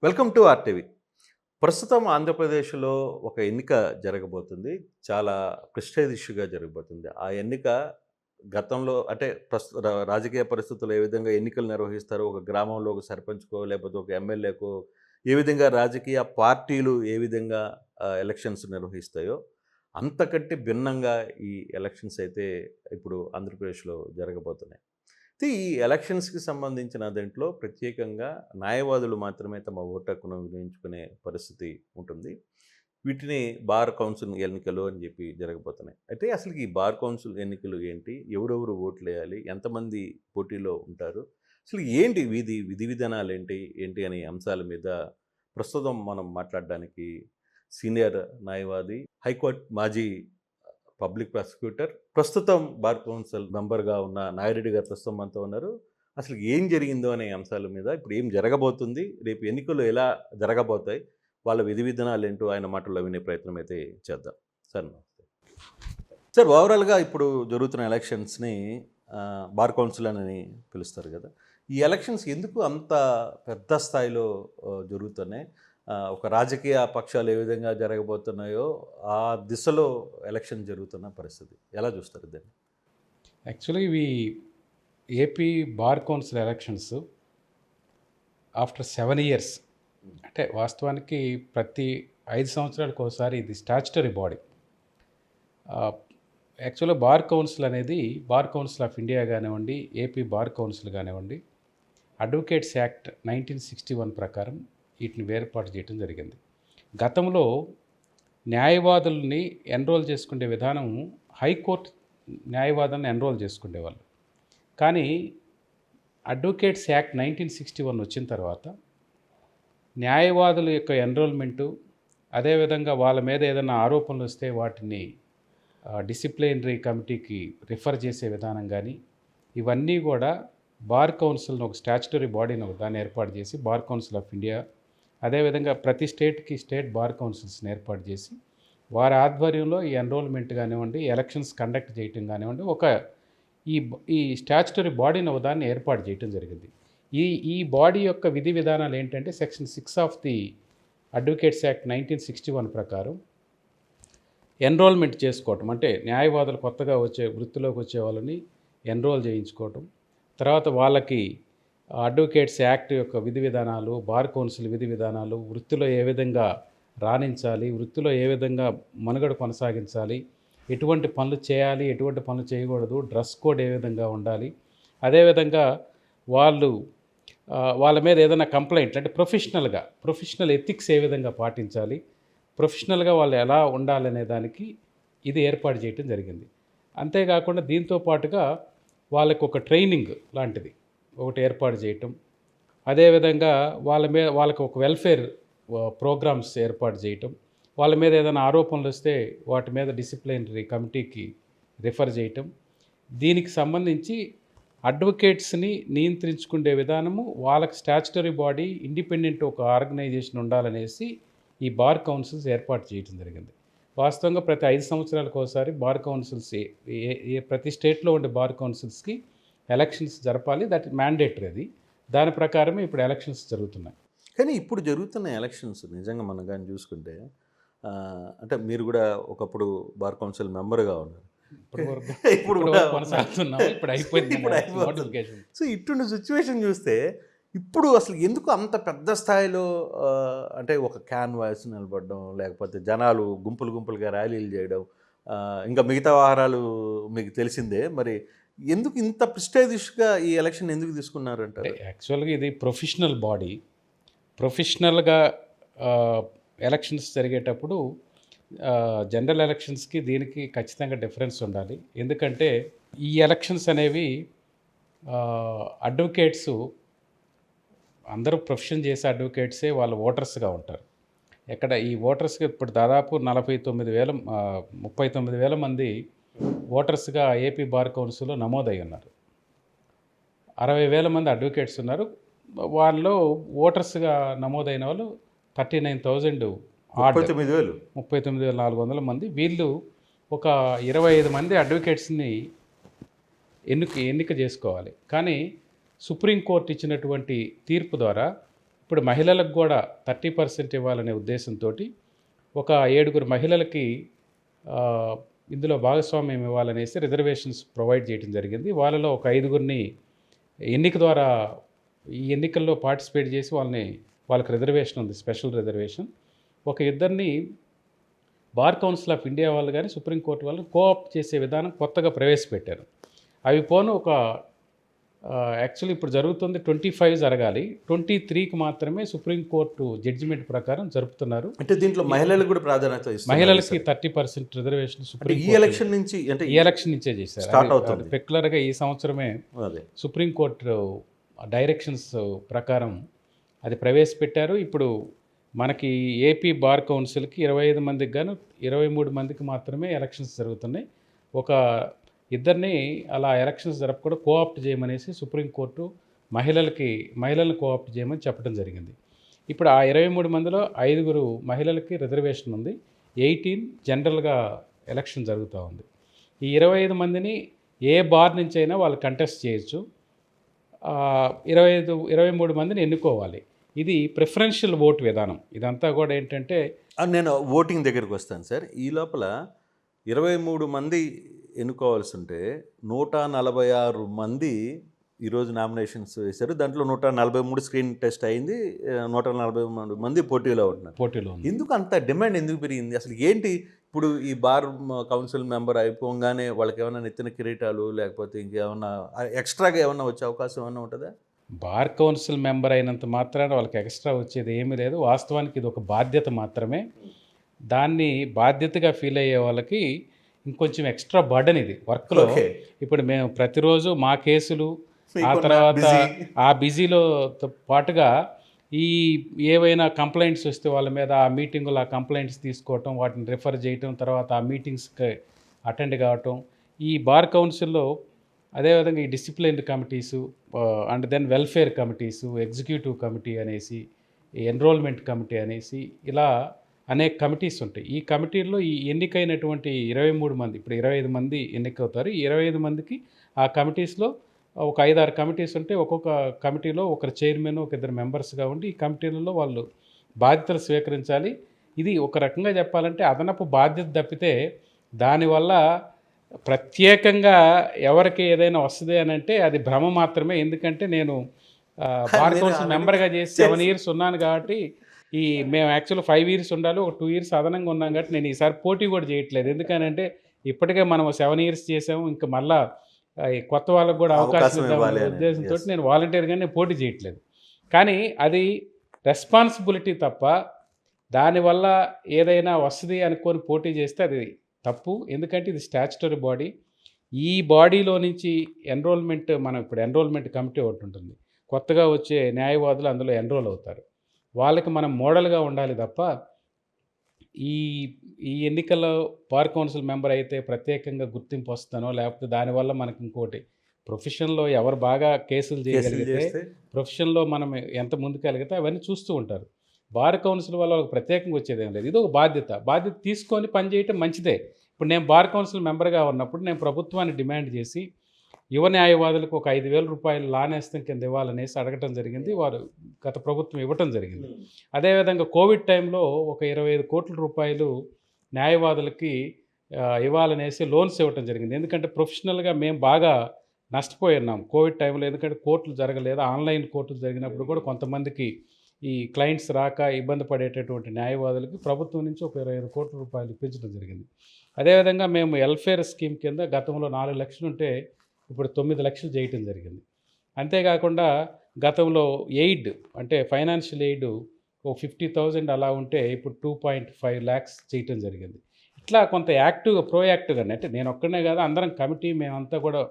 Welcome to RTV. ప్రస్తుతం ఆంధ్రప్రదేశ్‌లో ఒక ఎన్నిక జరగబోతుంది. చాలా ప్రెస్టీజ్ ఇష్యూగా జరగబోతుంది. ఆ ఎన్నిక గతంలో అంటే రాజకీయ పరిస్థితుల్లో ఏ విధంగా ఎన్నికలు నిర్వహిస్తారో, ఒక గ్రామంలో ఒక సర్పంచ్‌కో, లేకపోతే ఒక ఎమ్మెల్యేకో, ఏ విధంగా రాజకీయ పార్టీలు ఏ విధంగా ఎలక్షన్స్ నిర్వహిస్తాయో, అంతకంటే భిన్నంగా ఈ ఎలక్షన్స్ అయితే ఇప్పుడు ఆంధ్రప్రదేశ్‌లో జరగబోతున్నాయి. అయితే ఈ ఎలక్షన్స్‌కి సంబంధించిన దాంట్లో ప్రత్యేకంగా న్యాయవాదులు మాత్రమే తమ ఓటు హక్కును వినియోగించుకునే పరిస్థితి ఉంటుంది. వీటిని బార్ కౌన్సిల్ ఎన్నికలు అని చెప్పి జరగబోతున్నాయి. అయితే అసలు ఈ బార్ కౌన్సిల్ ఎన్నికలు ఏంటి? ఎవరెవరు ఓట్లేయాలి? ఎంతమంది పోటీలో ఉంటారు? అసలు ఏంటి విధి విధానాలేంటి? ఏంటి అనే అంశాల మీద ప్రస్తుతం మనం మాట్లాడడానికి సీనియర్ న్యాయవాది, హైకోర్టు మాజీ పబ్లిక్ ప్రాసిక్యూటర్, ప్రస్తుతం బార్ కౌన్సిల్ మెంబర్‌గా ఉన్న నాగిరెడ్డి గారు ప్రస్తుతం మనతో ఉన్నారు. అసలు ఏం జరిగిందో అనే అంశాల మీద, ఇప్పుడు ఏం జరగబోతుంది, రేపు ఎన్నికలు ఎలా జరగబోతాయి, వాళ్ళ విధి విధానాలేంటో ఆయన మాటల్లో వినే ప్రయత్నం అయితే చేద్దాం. సార్ నమస్తే. సార్, ఓవరాల్‌గా ఇప్పుడు జరుగుతున్న ఎలక్షన్స్‌ని బార్ కౌన్సిల్ అని పిలుస్తారు కదా! ఈ ఎలక్షన్స్ ఎందుకు అంత పెద్ద స్థాయిలో జరుగుతున్నాయి? ఒక రాజకీయ పక్షాలు ఏ విధంగా జరగబోతున్నాయో ఆ దిశలో ఎలక్షన్ జరుగుతున్న పరిస్థితి ఎలా చూస్తారు దీన్ని? యాక్చువల్లీ ఇవి AP bar council elections after 7 years, అంటే వాస్తవానికి ప్రతి 5 సంవత్సరాలకు ఒకసారి ఇది స్టాచ్యుటరీ బాడీ. యాక్చువల్గా బార్ కౌన్సిల్ అనేది బార్ కౌన్సిల్ ఆఫ్ ఇండియా కానివ్వండి, ఏపీ బార్ కౌన్సిల్ కానివ్వండి, అడ్వకేట్స్ యాక్ట్ 1961 ప్రకారం వీటిని వేర్పాటు చేయడం జరిగింది. గతంలో న్యాయవాదుల్ని ఎన్రోల్ చేసుకునే విధానం హైకోర్టు న్యాయవాదులను ఎన్రోల్ చేసుకునేవాళ్ళు. కానీ అడ్వకేట్స్ యాక్ట్ 1961 వచ్చిన తర్వాత న్యాయవాదుల యొక్క ఎన్రోల్మెంటు, అదేవిధంగా వాళ్ళ మీద ఏదైనా ఆరోపణలు వస్తే వాటిని డిసిప్లినరీ కమిటీకి రిఫర్ చేసే విధానం కానీ, ఇవన్నీ కూడా బార్ కౌన్సిల్ని ఒక స్టాచ్యుటరీ బాడీని దాన్ని ఏర్పాటు చేసి బార్ కౌన్సిల్ ఆఫ్ ఇండియా, అదేవిధంగా ప్రతి స్టేట్కి స్టేట్ బార్ కౌన్సిల్స్ని ఏర్పాటు చేసి వారి ఆధ్వర్యంలో ఈ ఎన్రోల్మెంట్ కానివ్వండి, ఎలక్షన్స్ కండక్ట్ చేయటం కానివ్వండి, ఈ స్టాచ్యుటరీ బాడీని దాన్ని ఏర్పాటు చేయటం జరిగింది. ఈ బాడీ యొక్క విధి విధానాలు ఏంటంటే section 6 of the advocates act 1961 ప్రకారం ఎన్రోల్మెంట్ చేసుకోవటం, అంటే న్యాయవాదులు కొత్తగా వృత్తిలోకి వచ్చే వాళ్ళని ఎన్రోల్ చేయించుకోవటం, తర్వాత వాళ్ళకి అడ్వకేట్స్ యాక్ట్ యొక్క విధి విధానాలు, బార్ కౌన్సిల్ విధి విధానాలు, వృత్తిలో ఏ విధంగా రాణించాలి, వృత్తిలో ఏ విధంగా మనుగడ కొనసాగించాలి, ఎటువంటి పనులు చేయాలి, ఎటువంటి పనులు చేయకూడదు, డ్రెస్ కోడ్ ఏ విధంగా ఉండాలి, అదేవిధంగా వాళ్ళ మీద ఏదైనా కంప్లైంట్ అంటే ప్రొఫెషనల్ ఎథిక్స్ ఏ విధంగా పాటించాలి, ప్రొఫెషనల్గా వాళ్ళు ఎలా ఉండాలనే దానికి ఇది ఏర్పాటు చేయటం జరిగింది. అంతేకాకుండా దీంతో పాటుగా వాళ్ళకు ఒక ట్రైనింగ్ లాంటిది ఒకటి ఏర్పాటు చేయటం, అదేవిధంగా వాళ్ళకు ఒక వెల్ఫేర్ ప్రోగ్రామ్స్ ఏర్పాటు చేయటం, వాళ్ళ మీద ఏదైనా ఆరోపణలు వస్తే వాటి మీద డిసిప్లినరీ కమిటీకి రిఫర్ చేయటం, దీనికి సంబంధించి అడ్వకేట్స్ని నియంత్రించుకునే విధానము వాళ్ళకి స్టాచ్యుటరీ బాడీ ఇండిపెండెంట్ ఒక ఆర్గనైజేషన్ ఉండాలనేసి ఈ బార్ కౌన్సిల్స్ ఏర్పాటు చేయడం జరిగింది. వాస్తవంగా ప్రతి 5 సంవత్సరాలకు ఒకసారి బార్ కౌన్సిల్స్ ప్రతి స్టేట్లో ఉండే బార్ కౌన్సిల్స్కి ఎలక్షన్స్ జరపాలి. That mandatory. అది దాని ప్రకారమే ఇప్పుడు ఎలక్షన్స్ జరుగుతున్నాయి. కానీ ఇప్పుడు జరుగుతున్న ఎలక్షన్స్ నిజంగా మనం కానీ చూసుకుంటే అంటే మీరు కూడా ఒకప్పుడు బార్ కౌన్సిల్ మెంబర్గా ఉన్నారు. ఇప్పుడు కొనసాగుతున్నాం. ఇప్పుడు అయిపోయింది నోటిఫికేషన్. సో ఇటువంటి సిచ్యువేషన్ చూస్తే ఇప్పుడు అసలు ఎందుకు అంత పెద్ద స్థాయిలో అంటే ఒక క్యాన్వాస్ నిలబడడం, లేకపోతే జనాలు గుంపులుగా ర్యాలీలు చేయడం, ఇంకా మిగతా వ్యవహారాలు మీకు తెలిసిందే. మరి ఎందుకు ఇంత ప్రెస్టీజియస్‌గా ఈ ఎలక్షన్ ఎందుకు తీసుకున్నారంటారు? యాక్చువల్గా ఇది ప్రొఫెషనల్ బాడీ. ప్రొఫెషనల్గా ఎలక్షన్స్ జరిగేటప్పుడు జనరల్ ఎలక్షన్స్కి దీనికి ఖచ్చితంగా డిఫరెన్స్ ఉండాలి. ఎందుకంటే ఈ ఎలక్షన్స్ అనేవి అడ్వకేట్స్ అందరూ ప్రొఫెషన్ చేసే అడ్వకేట్సే వాళ్ళు ఓటర్స్గా ఉంటారు. ఈ ఓటర్స్కి ఇప్పుడు దాదాపు 39,000 మంది ఓటర్స్గా ఏపీ బార్ కౌన్సిల్లో నమోదై ఉన్నారు. 60,000 మంది అడ్వకేట్స్ ఉన్నారు. వాళ్ళు ఓటర్స్గా నమోదైన వాళ్ళు 39,400 మంది. వీళ్ళు ఒక 25 మంది అడ్వకేట్స్ని ఎన్నిక చేసుకోవాలి. కానీ సుప్రీంకోర్టు ఇచ్చినటువంటి తీర్పు ద్వారా ఇప్పుడు మహిళలకు కూడా 30% ఇవ్వాలనే ఉద్దేశంతో ఒక 7 మహిళలకి ఆ, ఇందులో భాగస్వామ్యం ఇవ్వాలనేసి రిజర్వేషన్స్ ప్రొవైడ్ చేయడం జరిగింది. వాళ్ళలో ఒక 5 ఎన్నిక ద్వారా ఈ ఎన్నికల్లో పార్టిసిపేట్ చేసి వాళ్ళకి రిజర్వేషన్ ఉంది, స్పెషల్ రిజర్వేషన్. ఒక 2 బార్ కౌన్సిల్ ఆఫ్ ఇండియా వాళ్ళు కానీ సుప్రీంకోర్టు వాళ్ళు కోఆప్ట్ చేసే విధానం కొత్తగా ప్రవేశపెట్టారు. అవి పోను ఒక యాక్చువల్లీ ఇప్పుడు జరుగుతుంది 25 జరగాలి, 23కి మాత్రమే సుప్రీంకోర్టు జడ్జిమెంట్ ప్రకారం జరుపుతున్నారు. అంటే దీంట్లో మహిళలకు కూడా ప్రాధాన్యత ఇస్తున్నారు మహిళలకి సార్. 30% రిజర్వేషన్ అంటే సుప్రీం ఈ ఎలక్షన్ నుంచి అంటే ఈ ఎలక్షన్ నుంచే చేశారు. స్టార్ట్ అవుతుంది. రెగ్యులర్గా ఈ సంవత్సరమే అదే సుప్రీంకోర్టు డైరెక్షన్స్ ప్రకారం అది ప్రవేశపెట్టారు. ఇప్పుడు మనకి ఏపీ బార్ కౌన్సిల్కి 25 మందికి గాను 23 మందికి మాత్రమే ఎలక్షన్స్ జరుగుతున్నాయి. ఒక 2 అలా ఎలక్షన్స్ జరపకుండా కోఆప్ట్ చేయమనేసి సుప్రీంకోర్టు మహిళలను కోఆప్ట్ చేయమని చెప్పడం జరిగింది. ఇప్పుడు ఆ 23 మందిలో 5 మహిళలకి రిజర్వేషన్ ఉంది, 18 జనరల్గా ఎలక్షన్ జరుగుతూ ఉంది. ఈ 25 మందిని ఏ బార్ నుంచి అయినా వాళ్ళు కంటెస్ట్ చేయొచ్చు. 23 మందిని ఎన్నుకోవాలి. ఇది ప్రిఫరెన్షియల్ ఓట్ విధానం. ఇదంతా కూడా ఏంటంటే నేను ఓటింగ్ దగ్గరికి వస్తాను సార్. ఈ లోపల 23 మంది ఎన్నుకోవాల్సి ఉంటే 146 మంది ఈరోజు నామినేషన్స్ వేశారు. దాంట్లో 143 స్క్రీన్ టెస్ట్ అయింది, 143 మంది పోటీలో పోటీలో ఉంది. ఎందుకు అంత డిమాండ్ ఎందుకు పెరిగింది అసలు? ఏంటి ఇప్పుడు ఈ బార్ కౌన్సిల్ మెంబర్ అయిపోగానే వాళ్ళకి ఏమైనా నెత్తిన కిరీటాలు లేకపోతే ఇంకేమన్నా ఎక్స్ట్రాగా ఏమన్నా వచ్చే అవకాశం ఏమన్నా ఉంటుందా? బార్ కౌన్సిల్ మెంబర్ అయినంత మాత్రాన వాళ్ళకి ఎక్స్ట్రా వచ్చేది ఏమీ లేదు. వాస్తవానికి ఇది ఒక బాధ్యత మాత్రమే. దాన్ని బాధ్యతగా ఫీల్ అయ్యే వాళ్ళకి ఇంకొంచెం ఎక్స్ట్రా బర్డన్ ఇది వర్క్లో. ఇప్పుడు మేము ప్రతిరోజు మా కేసులు, ఆ తర్వాత ఆ బిజీలో పాటుగా ఈ ఏవైనా కంప్లైంట్స్ వస్తే వాళ్ళ మీద ఆ మీటింగులో ఆ కంప్లైంట్స్ తీసుకోవటం, వాటిని రిఫర్ చేయటం, తర్వాత ఆ మీటింగ్స్కి అటెండ్ కావటం. ఈ బార్ కౌన్సిల్లో అదేవిధంగా ఈ discipline committees and then welfare committees, executive committee అనేసి, ఎన్రోల్మెంట్ కమిటీ అనేసి ఇలా అనేక కమిటీస్ ఉంటాయి. ఈ కమిటీల్లో ఈ ఎన్నికైనటువంటి 23 మంది, ఇప్పుడు 25 మంది ఎన్నికవుతారు. ఈ 25 మందికి ఆ కమిటీస్లో ఒక 5-6 కమిటీస్ ఉంటే ఒక్కొక్క కమిటీలో ఒకరు చైర్మన్, ఒక 2 మెంబర్స్గా ఉండి ఈ కమిటీలలో వాళ్ళు బాధ్యతలు స్వీకరించాలి. ఇది ఒక రకంగా చెప్పాలంటే అదనపు బాధ్యత తప్పితే దానివల్ల ప్రత్యేకంగా ఎవరికి ఏదైనా వస్తుంది అని అంటే అది భ్రమ మాత్రమే. ఎందుకంటే నేను బార్ కౌన్సిల్ మెంబర్గా చేసి 7 years ఉన్నాను కాబట్టి మేము యాక్చువల్ 5 years ఉండాలి, ఒక 2 years అదనంగా ఉన్నాం కాబట్టి నేను ఈసారి పోటీ కూడా చేయట్లేదు. ఎందుకనంటే ఇప్పటికే మనం 7 years చేసాము, ఇంకా మళ్ళా కొత్త వాళ్ళకు కూడా అవకాశం ఇద్దామనే ఉద్దేశంతో నేను వాలంటీర్గానే పోటీ చేయట్లేదు. కానీ అది రెస్పాన్సిబిలిటీ తప్ప దానివల్ల ఏదైనా వస్తుంది అనుకొని పోటీ చేస్తే అది తప్పు. ఎందుకంటే ఇది స్టాచ్యుటరీ బాడీ. ఈ బాడీలో నుంచి మనం ఇప్పుడు ఎన్రోల్మెంట్ కమిటీ ఒకటి ఉంటుంది, కొత్తగా వచ్చే న్యాయవాదులు అందులో ఎన్రోల్ అవుతారు. వాళ్ళకి మనం మోడల్గా ఉండాలి తప్ప ఈ ఎన్నికల్లో బార్ కౌన్సిల్ మెంబర్ అయితే ప్రత్యేకంగా గుర్తింపు వస్తానో, లేకపోతే దానివల్ల మనకి ఇంకోటి ప్రొఫెషన్లో ఎవరు బాగా కేసులు చేయగలిగితే, ప్రొఫెషన్లో మనం ఎంత ముందుకెళ్ళగితే అవన్నీ చూస్తూ ఉంటారు. బార్ కౌన్సిల్ వల్ల వాళ్ళకి ప్రత్యేకంగా వచ్చేది ఏం లేదు. ఇది ఒక బాధ్యత తీసుకొని పనిచేయటం మంచిదే. ఇప్పుడు నేను బార్ కౌన్సిల్ మెంబర్గా ఉన్నప్పుడు నేను ప్రభుత్వాన్ని డిమాండ్ చేసి యువ న్యాయవాదులకు ఒక 5,000 రూపాయలు లానేస్తం కింద ఇవ్వాలనేసి అడగటం జరిగింది. వారు గత ప్రభుత్వం ఇవ్వటం జరిగింది. అదేవిధంగా కోవిడ్ టైంలో ఒక 25 కోట్ల రూపాయలు న్యాయవాదులకి ఇవ్వాలనేసి లోన్స్ ఇవ్వటం జరిగింది. ఎందుకంటే ప్రొఫెషనల్గా మేము బాగా నష్టపోయినాం కోవిడ్ టైంలో. ఎందుకంటే కోర్టులు జరగలేదు, ఆన్లైన్ కోర్టులు జరిగినప్పుడు కూడా కొంతమందికి ఈ క్లయింట్స్ రాక ఇబ్బంది పడేటటువంటి న్యాయవాదులకి ప్రభుత్వం నుంచి ఒక 25 కోట్ల రూపాయలు ఇప్పించడం జరిగింది. అదేవిధంగా మేము వెల్ఫేర్ స్కీమ్ కింద గతంలో 4 లక్షలు ఉంటే ఇప్పుడు 9 లక్షలు చేయటం జరిగింది. అంతేకాకుండా గతంలో ఎయిడ్ అంటే ఫైనాన్షియల్ ఎయిడ్ ఒక 50,000 అలా ఉంటే ఇప్పుడు 2.5 lakhs చేయటం జరిగింది. ఇట్లా కొంత ప్రోయాక్టివ్గా అంటే నేను ఒక్కనే కాదు, అందరం కమిటీ మేమంతా కూడా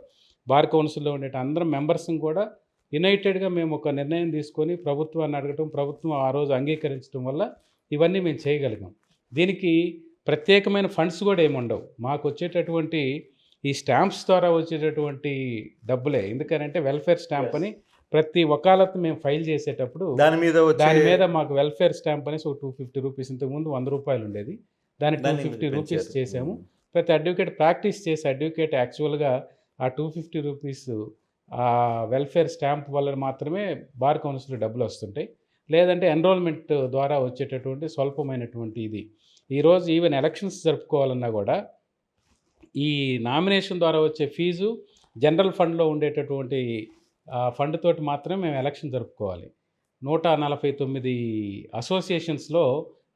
బార్ కౌన్సిల్లో ఉండే అందరం మెంబర్స్ని కూడా యునైటెడ్గా మేము ఒక నిర్ణయం తీసుకొని ప్రభుత్వాన్ని అడగటం, ప్రభుత్వం ఆ రోజు అంగీకరించడం వల్ల ఇవన్నీ మేము చేయగలిగాం. దీనికి ప్రత్యేకమైన ఫండ్స్ కూడా ఏమి ఉండవు. మాకు వచ్చేటటువంటి ఈ స్టాంప్స్ ద్వారా వచ్చేటటువంటి డబ్బులే. ఎందుకనంటే వెల్ఫేర్ స్టాంప్ అని ప్రతి వకాలత్ మేము ఫైల్ చేసేటప్పుడు దాని మీద మాకు వెల్ఫేర్ స్టాంప్ అనేసి ఒక 250 రూపీస్, ఇంతకుముందు 100 రూపాయలు ఉండేది, దాన్ని 250 రూపీస్ చేసాము. ప్రతి అడ్వకేట్ ప్రాక్టీస్ చేసే అడ్వకేట్ యాక్చువల్గా ఆ 250 రూపీస్ ఆ వెల్ఫేర్ స్టాంప్ వల్ల మాత్రమే బార్ కౌన్సిల్ డబ్బులు వస్తుంటాయి. లేదంటే ఎన్రోల్మెంట్ ద్వారా వచ్చేటటువంటి స్వల్పమైనటువంటి ఇది. ఈరోజు ఈవెన్ ఎలక్షన్స్ జరుపుకోవాలన్నా కూడా ఈ నామినేషన్ ద్వారా వచ్చే ఫీజు జనరల్ ఫండ్‌లో ఉండేటటువంటి ఫండ్ తోటి మాత్రమే మేము ఎలక్షన్ జరుపుకోవాలి. 149 అసోసియేషన్స్‌లో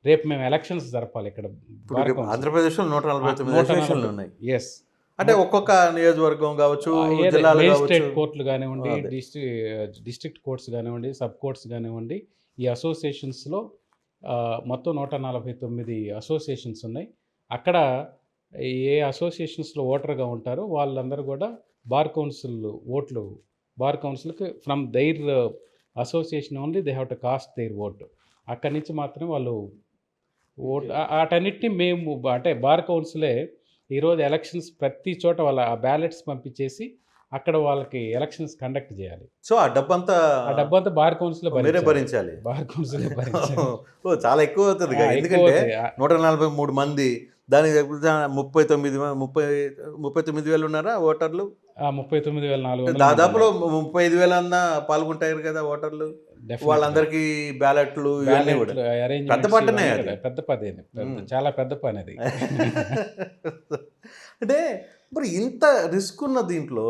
రేపు మేము ఎలక్షన్స్ జరపాలి ఇక్కడ ఇప్పుడు బార్ కౌన్సిల్. ఆంధ్రప్రదేశ్లో 149 అసోసియేషన్లు ఉన్నాయి. యెస్. అంటే ఒక్కొక్క నియోజకవర్గం కావచ్చు, జిల్లాలు మేజిస్ట్రేట్ కావచ్చు. కోర్టులు కానివ్వండి, అదే. డిస్ట్రిక్ట్ కోర్ట్స్ కానివ్వండి, సబ్ కోర్ట్స్ కానివ్వండి, ఈ అసోసియేషన్స్‌లో మొత్తం 149 అసోసియేషన్స్ ఉన్నాయి. అక్కడ ఏ అసోసియేషన్స్‌లో ఓటర్‌గా ఉంటారో వాళ్ళందరూ కూడా బార్ కౌన్సిల్ ఓట్లు, బార్ కౌన్సిల్‌కి from their association only they have to cast their vote. అక్కడి నుంచి మాత్రమే వాళ్ళు ఓట్ ఆటన్నిటిని మేము అంటే బార్ కౌన్సిలే ఈరోజు ఎలక్షన్స్ ప్రతి చోట వాళ్ళ ఆ బ్యాలెట్స్ పంపించేసి అక్కడ వాళ్ళకి ఎలక్షన్స్ కండక్ట్ చేయాలి. సో ఆ డబ్బంతా ఆ డబ్బంతా బార్ కౌన్సిలే మీరే భరించాలి. భరించాలి. బార్ కౌన్సిలే భరించాలి. ఓ చాలా ఎక్కువ అవుతుంది ఎక్కువ ఎందుకంటే అవుతాయి. 143 మంది, దానికి 39,000 ఉన్నారా ఓటర్లు? 39,400 దాదాపులో 35,000 అన్నా పాల్గొంటారు కదా ఓటర్లు. వాళ్ళందరికీ బ్యాలెట్లు ఇవన్నీ కూడా పెద్ద పట్టనే అది. పెద్ద పని, చాలా పెద్ద పని అది. అంటే మరి ఇంత రిస్క్ ఉన్న దీంట్లో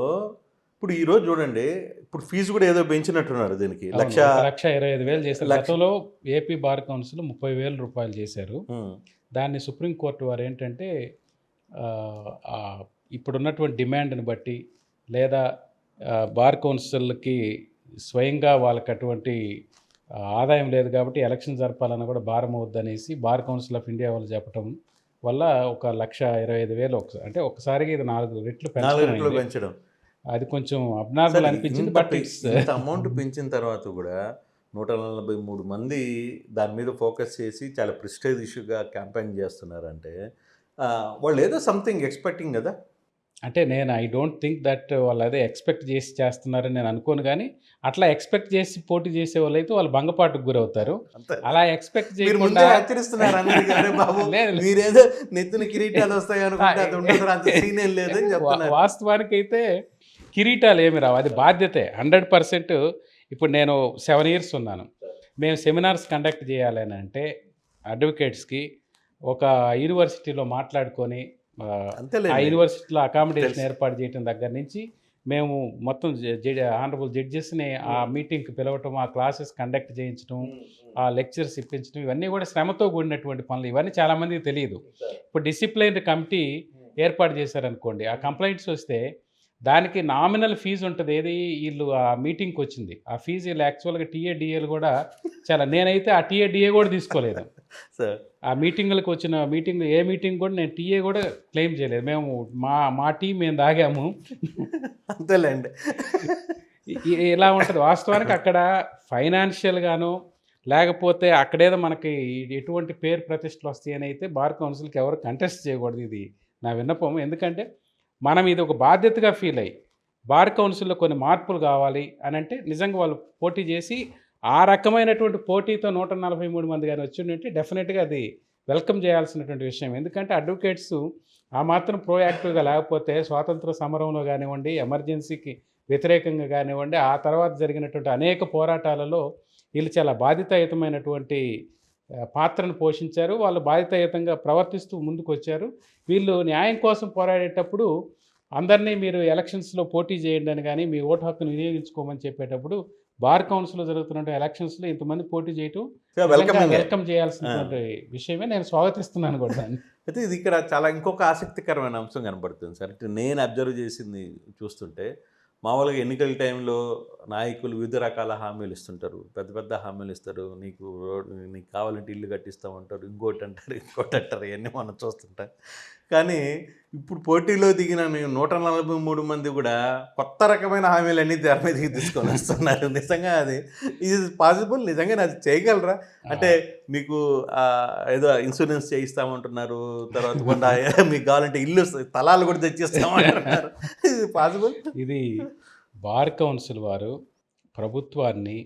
ఇప్పుడు ఈరోజు చూడండి, ఇప్పుడు ఫీజు కూడా ఏదో పెంచినట్టున్నారు దీనికి. అవును, 1,25,000 చేశారు. లక్ష. గతంలో ఏపీ బార్ కౌన్సిల్ 30,000 రూపాయలు చేశారు. దాన్ని సుప్రీంకోర్టు వారు ఏంటంటే ఇప్పుడున్నటువంటి డిమాండ్ని బట్టి లేదా బార్ కౌన్సిల్కి స్వయంగా వాళ్ళకి అటువంటి ఆదాయం లేదు కాబట్టి ఎలక్షన్ జరపాలన్న కూడా భారం అవుద్దనేసి బార్ కౌన్సిల్ ఆఫ్ ఇండియా వాళ్ళు చెప్పడం వల్ల 1,25,000 అంటే ఒక్కసారిగా ఇది 4 రెట్లు 4 రెట్లు పెంచడం. పెంచడం. అది కొంచెం అబ్నార్మల్ అనిపించింది. బట్ ఇంత అమౌంట్ పెంచిన తర్వాత కూడా 143 మంది దాని మీద ఫోకస్ చేసి చాలా ప్రెస్టేజ్ ఇష్యూగా క్యాంపెయిన్ చేస్తున్నారంటే వాళ్ళు ఏదో సంథింగ్ ఎక్స్పెక్టింగ్ కదా. అంటే నేను ఐ డోంట్ థింక్ దట్ వాళ్ళు అదే ఎక్స్పెక్ట్ చేసి చేస్తున్నారని నేను అనుకోను. కానీ అట్లా ఎక్స్పెక్ట్ చేసి పోటీ చేసే వాళ్ళు అయితే వాళ్ళు భంగపాటుకు గురవుతారు. అంతే. అలా ఎక్స్పెక్ట్ మీరు ముందే చేయకుండా హెచ్చరిస్తున్నారు అందరికీ, "అరే బాబు లేదు, లేదు. మీరేదో నెత్తిన కిరీటాలు వస్తాయి అనుకుంటే అది ఉండదు, అంత సీన్ ఏం లేదని చెప్తున్నారు." వాస్తవానికి అయితే కిరీటాలు ఏమి రావు, అది బాధ్యతే 100%. ఇప్పుడు నేను 7 years ఉన్నాను. మేము సెమినార్స్ కండక్ట్ చేయాలని అంటే అడ్వకేట్స్కి ఒక యూనివర్సిటీలో మాట్లాడుకొని ఆ అంతేలే. యూనివర్సిటీలో అకామిడేషన్ తెలుసు. ఏర్పాటు చేయడం దగ్గర నుంచి మేము మొత్తం ఆనరబుల్ జడ్జెస్ని ఆ మీటింగ్కి పిలవటం, ఆ క్లాసెస్ కండక్ట్ చేయించడం, ఆ లెక్చర్స్ ఇప్పించడం, ఇవన్నీ కూడా శ్రమతో కూడినటువంటి పనులు. ఇవన్నీ చాలామందికి తెలియదు. ఇప్పుడు డిసిప్లినరీ కమిటీ ఏర్పాటు చేశారనుకోండి, ఆ కంప్లైంట్స్ వస్తే దానికి నామినల్ ఫీజు ఉంటుంది. ఏది వీళ్ళు ఆ మీటింగ్కి వచ్చింది ఆ ఫీజు వీళ్ళు యాక్చువల్గా టీఏ కూడా చాలా, నేనైతే ఆ టీఏ కూడా తీసుకోలేదు. సార్ ఆ మీటింగ్లకు వచ్చిన ఏ మీటింగ్ కూడా నేను టీఏ కూడా క్లెయిమ్ చేయలేదు. మేము మా టీం మేము తాగాము. అంతేలేండి. ఇలా ఉంటుంది వాస్తవానికి. అక్కడ ఫైనాన్షియల్గానో లేకపోతే అక్కడేదో మనకి ఎటువంటి పేరు ప్రతిష్టలు వస్తాయని అయితే బార్ కౌన్సిల్కి ఎవరు కంటెస్ట్ చేయకూడదు. ఇది నా విన్నపం. ఎందుకంటే మనం ఇది ఒక బాధ్యతగా ఫీల్ అయ్యి బార్ కౌన్సిల్లో కొన్ని మార్పులు కావాలి అని అంటే నిజంగా వాళ్ళు పోటీ చేసి ఆ రకమైనటువంటి పోటీతో 143 మంది కానీ వచ్చిందంటే డెఫినెట్గా అది వెల్కమ్ చేయాల్సినటువంటి విషయం. ఎందుకంటే అడ్వకేట్స్ ఆ మాత్రం ప్రోయాక్టివ్గా లేకపోతే స్వాతంత్ర సమరంలో కానివ్వండి, ఎమర్జెన్సీకి వ్యతిరేకంగా కానివ్వండి, ఆ తర్వాత జరిగినటువంటి అనేక పోరాటాలలో వీళ్ళు చాలా బాధ్యతాయుతమైనటువంటి పాత్రను పోషించారు. వాళ్ళు బాధ్యతాయుతంగా ప్రవర్తిస్తూ ముందుకు వచ్చారు. వీళ్ళు న్యాయం కోసం పోరాడేటప్పుడు అందరినీ మీరు ఎలక్షన్స్లో పోటీ చేయండి అని కానీ, మీ ఓటు హక్కును వినియోగించుకోమని చెప్పేటప్పుడు బార్ కౌన్సిల్లో జరుగుతున్న ఎలక్షన్స్లో ఇంతమంది పోటీ చేయటం వెల్కమ్ చేయాల్సినటువంటి విషయమే. నేను స్వాగతిస్తున్నాను కూడా దాన్ని. అయితే ఇది ఇక్కడ చాలా ఇంకొక ఆసక్తికరమైన అంశం కనబడుతుంది సార్. అంటే నేను అబ్జర్వ్ చేసింది చూస్తుంటే, మామూలుగా ఎన్నికల టైంలో నాయకులు వివిధ రకాల హామీలు ఇస్తుంటారు. పెద్ద పెద్ద హామీలు ఇస్తారు. నీకు కావాలంటే ఇల్లు కట్టిస్తామంటారు, ఇంకోటి అంటారు, ఇవన్నీ మనం చూస్తుంటాం. కానీ ఇప్పుడు పోటీలో దిగిన 143 మంది కూడా కొత్త రకమైన హామీలన్నీ తెర మీదకి తీసుకొని వస్తున్నారు. నిజంగా అది ఇది పాసిబుల్? నిజంగా అది చేయగలరా? అంటే మీకు ఏదో ఇన్సూరెన్స్ చేయిస్తామంటున్నారు, తర్వాత కొంత మీకు కావాలంటే ఇల్లు స్థలాలు కూడా తెచ్చిస్తామంటున్నారు. ఇది పాసిబుల్? ఇది బార్ కౌన్సిల్ వారు ప్రభుత్వాన్ని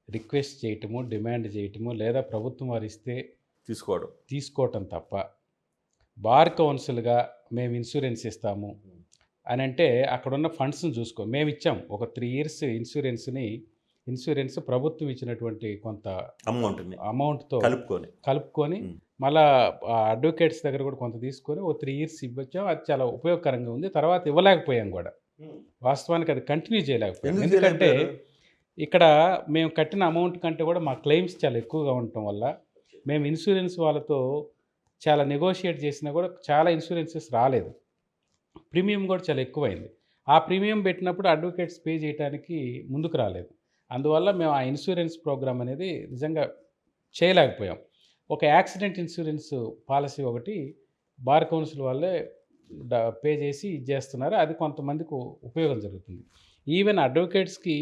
రిక్వెస్ట్ చేయటము, డిమాండ్ చేయటము, లేదా ప్రభుత్వం వారు ఇస్తే తీసుకోవటం తప్ప బార్ కౌన్సిల్గా మేము ఇన్సూరెన్స్ ఇస్తాము అని అంటే అక్కడున్న ఫండ్స్ని చూసుకో. మేము ఇచ్చాం ఒక 3 years ఇన్సూరెన్స్ని ఇన్సూరెన్స్ ప్రభుత్వం ఇచ్చినటువంటి కొంత అమౌంట్ని అమౌంట్తో కలుపుకొని ఉమ్. మళ్ళా అడ్వకేట్స్ దగ్గర కూడా కొంత తీసుకొని ఓ 3 years ఇవ్వచ్చాం. అది చాలా ఉపయోగకరంగా ఉంది. తర్వాత ఇవ్వలేకపోయాం కూడా, వాస్తవానికి అది కంటిన్యూ చేయలేకపోయాం. ఎందుకు ఎందుకంటే చేయలేకపోయారు? ఇక్కడ మేము కట్టిన అమౌంట్ కంటే కూడా మా క్లెయిమ్స్ చాలా ఎక్కువగా ఉండటం వల్ల మేము ఇన్సూరెన్స్ వాళ్ళతో చాలా నెగోషియేట్ చేసినా కూడా చాలా ఇన్సూరెన్సెస్ రాలేదు. ప్రీమియం కూడా చాలా ఎక్కువైంది. ఆ ప్రీమియం పెట్టినప్పుడు అడ్వకేట్స్ పే చేయడానికి ముందుకు రాలేదు. అందువల్ల మేము ఆ ఇన్సూరెన్స్ ప్రోగ్రామ్ అనేది నిజంగా చేయలేకపోయాం. ఒక యాక్సిడెంట్ ఇన్సూరెన్స్ పాలసీ ఒకటి బార్ కౌన్సిల్ వాళ్ళే పే చేసి చేస్తున్నారు. అది కొంతమందికి ఉపయోగం జరుగుతుంది. ఈవెన్ అడ్వకేట్స్కి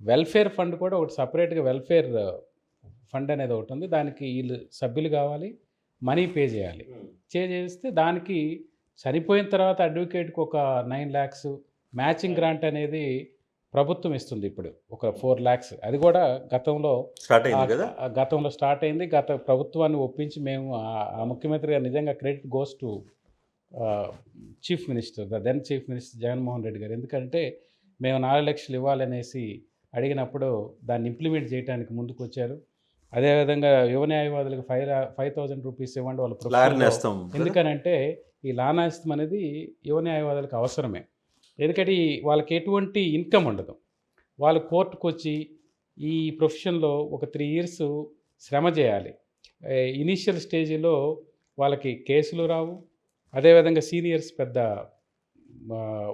వెల్ఫేర్ ఫండ్ కూడా ఒకటి సపరేట్గా వెల్ఫేర్ ఫండ్ అనేది ఒకటి ఉంది. దానికి వీళ్ళు సభ్యులు కావాలి, మనీ పే చేయాలి. చేస్తే దానికి చనిపోయిన తర్వాత అడ్వకేట్కి ఒక 9 lakhs మ్యాచింగ్ గ్రాంట్ అనేది ప్రభుత్వం ఇస్తుంది. ఇప్పుడు ఒక 4 lakhs. అది కూడా గతంలో స్టార్ట్ అయింది కదా. గతంలో స్టార్ట్ అయింది. గత ప్రభుత్వాన్ని ఒప్పించి మేము ఆ ముఖ్యమంత్రి గారు నిజంగా credit goes to chief minister, then chief minister Jaganmohan Reddy garu. ఎందుకంటే మేము 4 లక్షలు ఇవ్వాలనేసి అడిగినప్పుడు దాన్ని ఇంప్లిమెంట్ చేయడానికి ముందుకు వచ్చారు. అదేవిధంగా యువ న్యాయవాదులకు 5,000 రూపీస్ ఇవ్వండి వాళ్ళ ప్రొఫెషన్. ఎందుకనంటే ఈ లానాస్తం అనేది యువ న్యాయవాదులకు అవసరమే. ఎందుకంటే వాళ్ళకి ఎటువంటి ఇన్కమ్ ఉండదు. వాళ్ళు కోర్టుకు వచ్చి ఈ ప్రొఫెషన్లో ఒక 3 years శ్రమ చేయాలి. ఇనీషియల్ స్టేజ్లో వాళ్ళకి కేసులు రావు. అదేవిధంగా సీనియర్స్ పెద్ద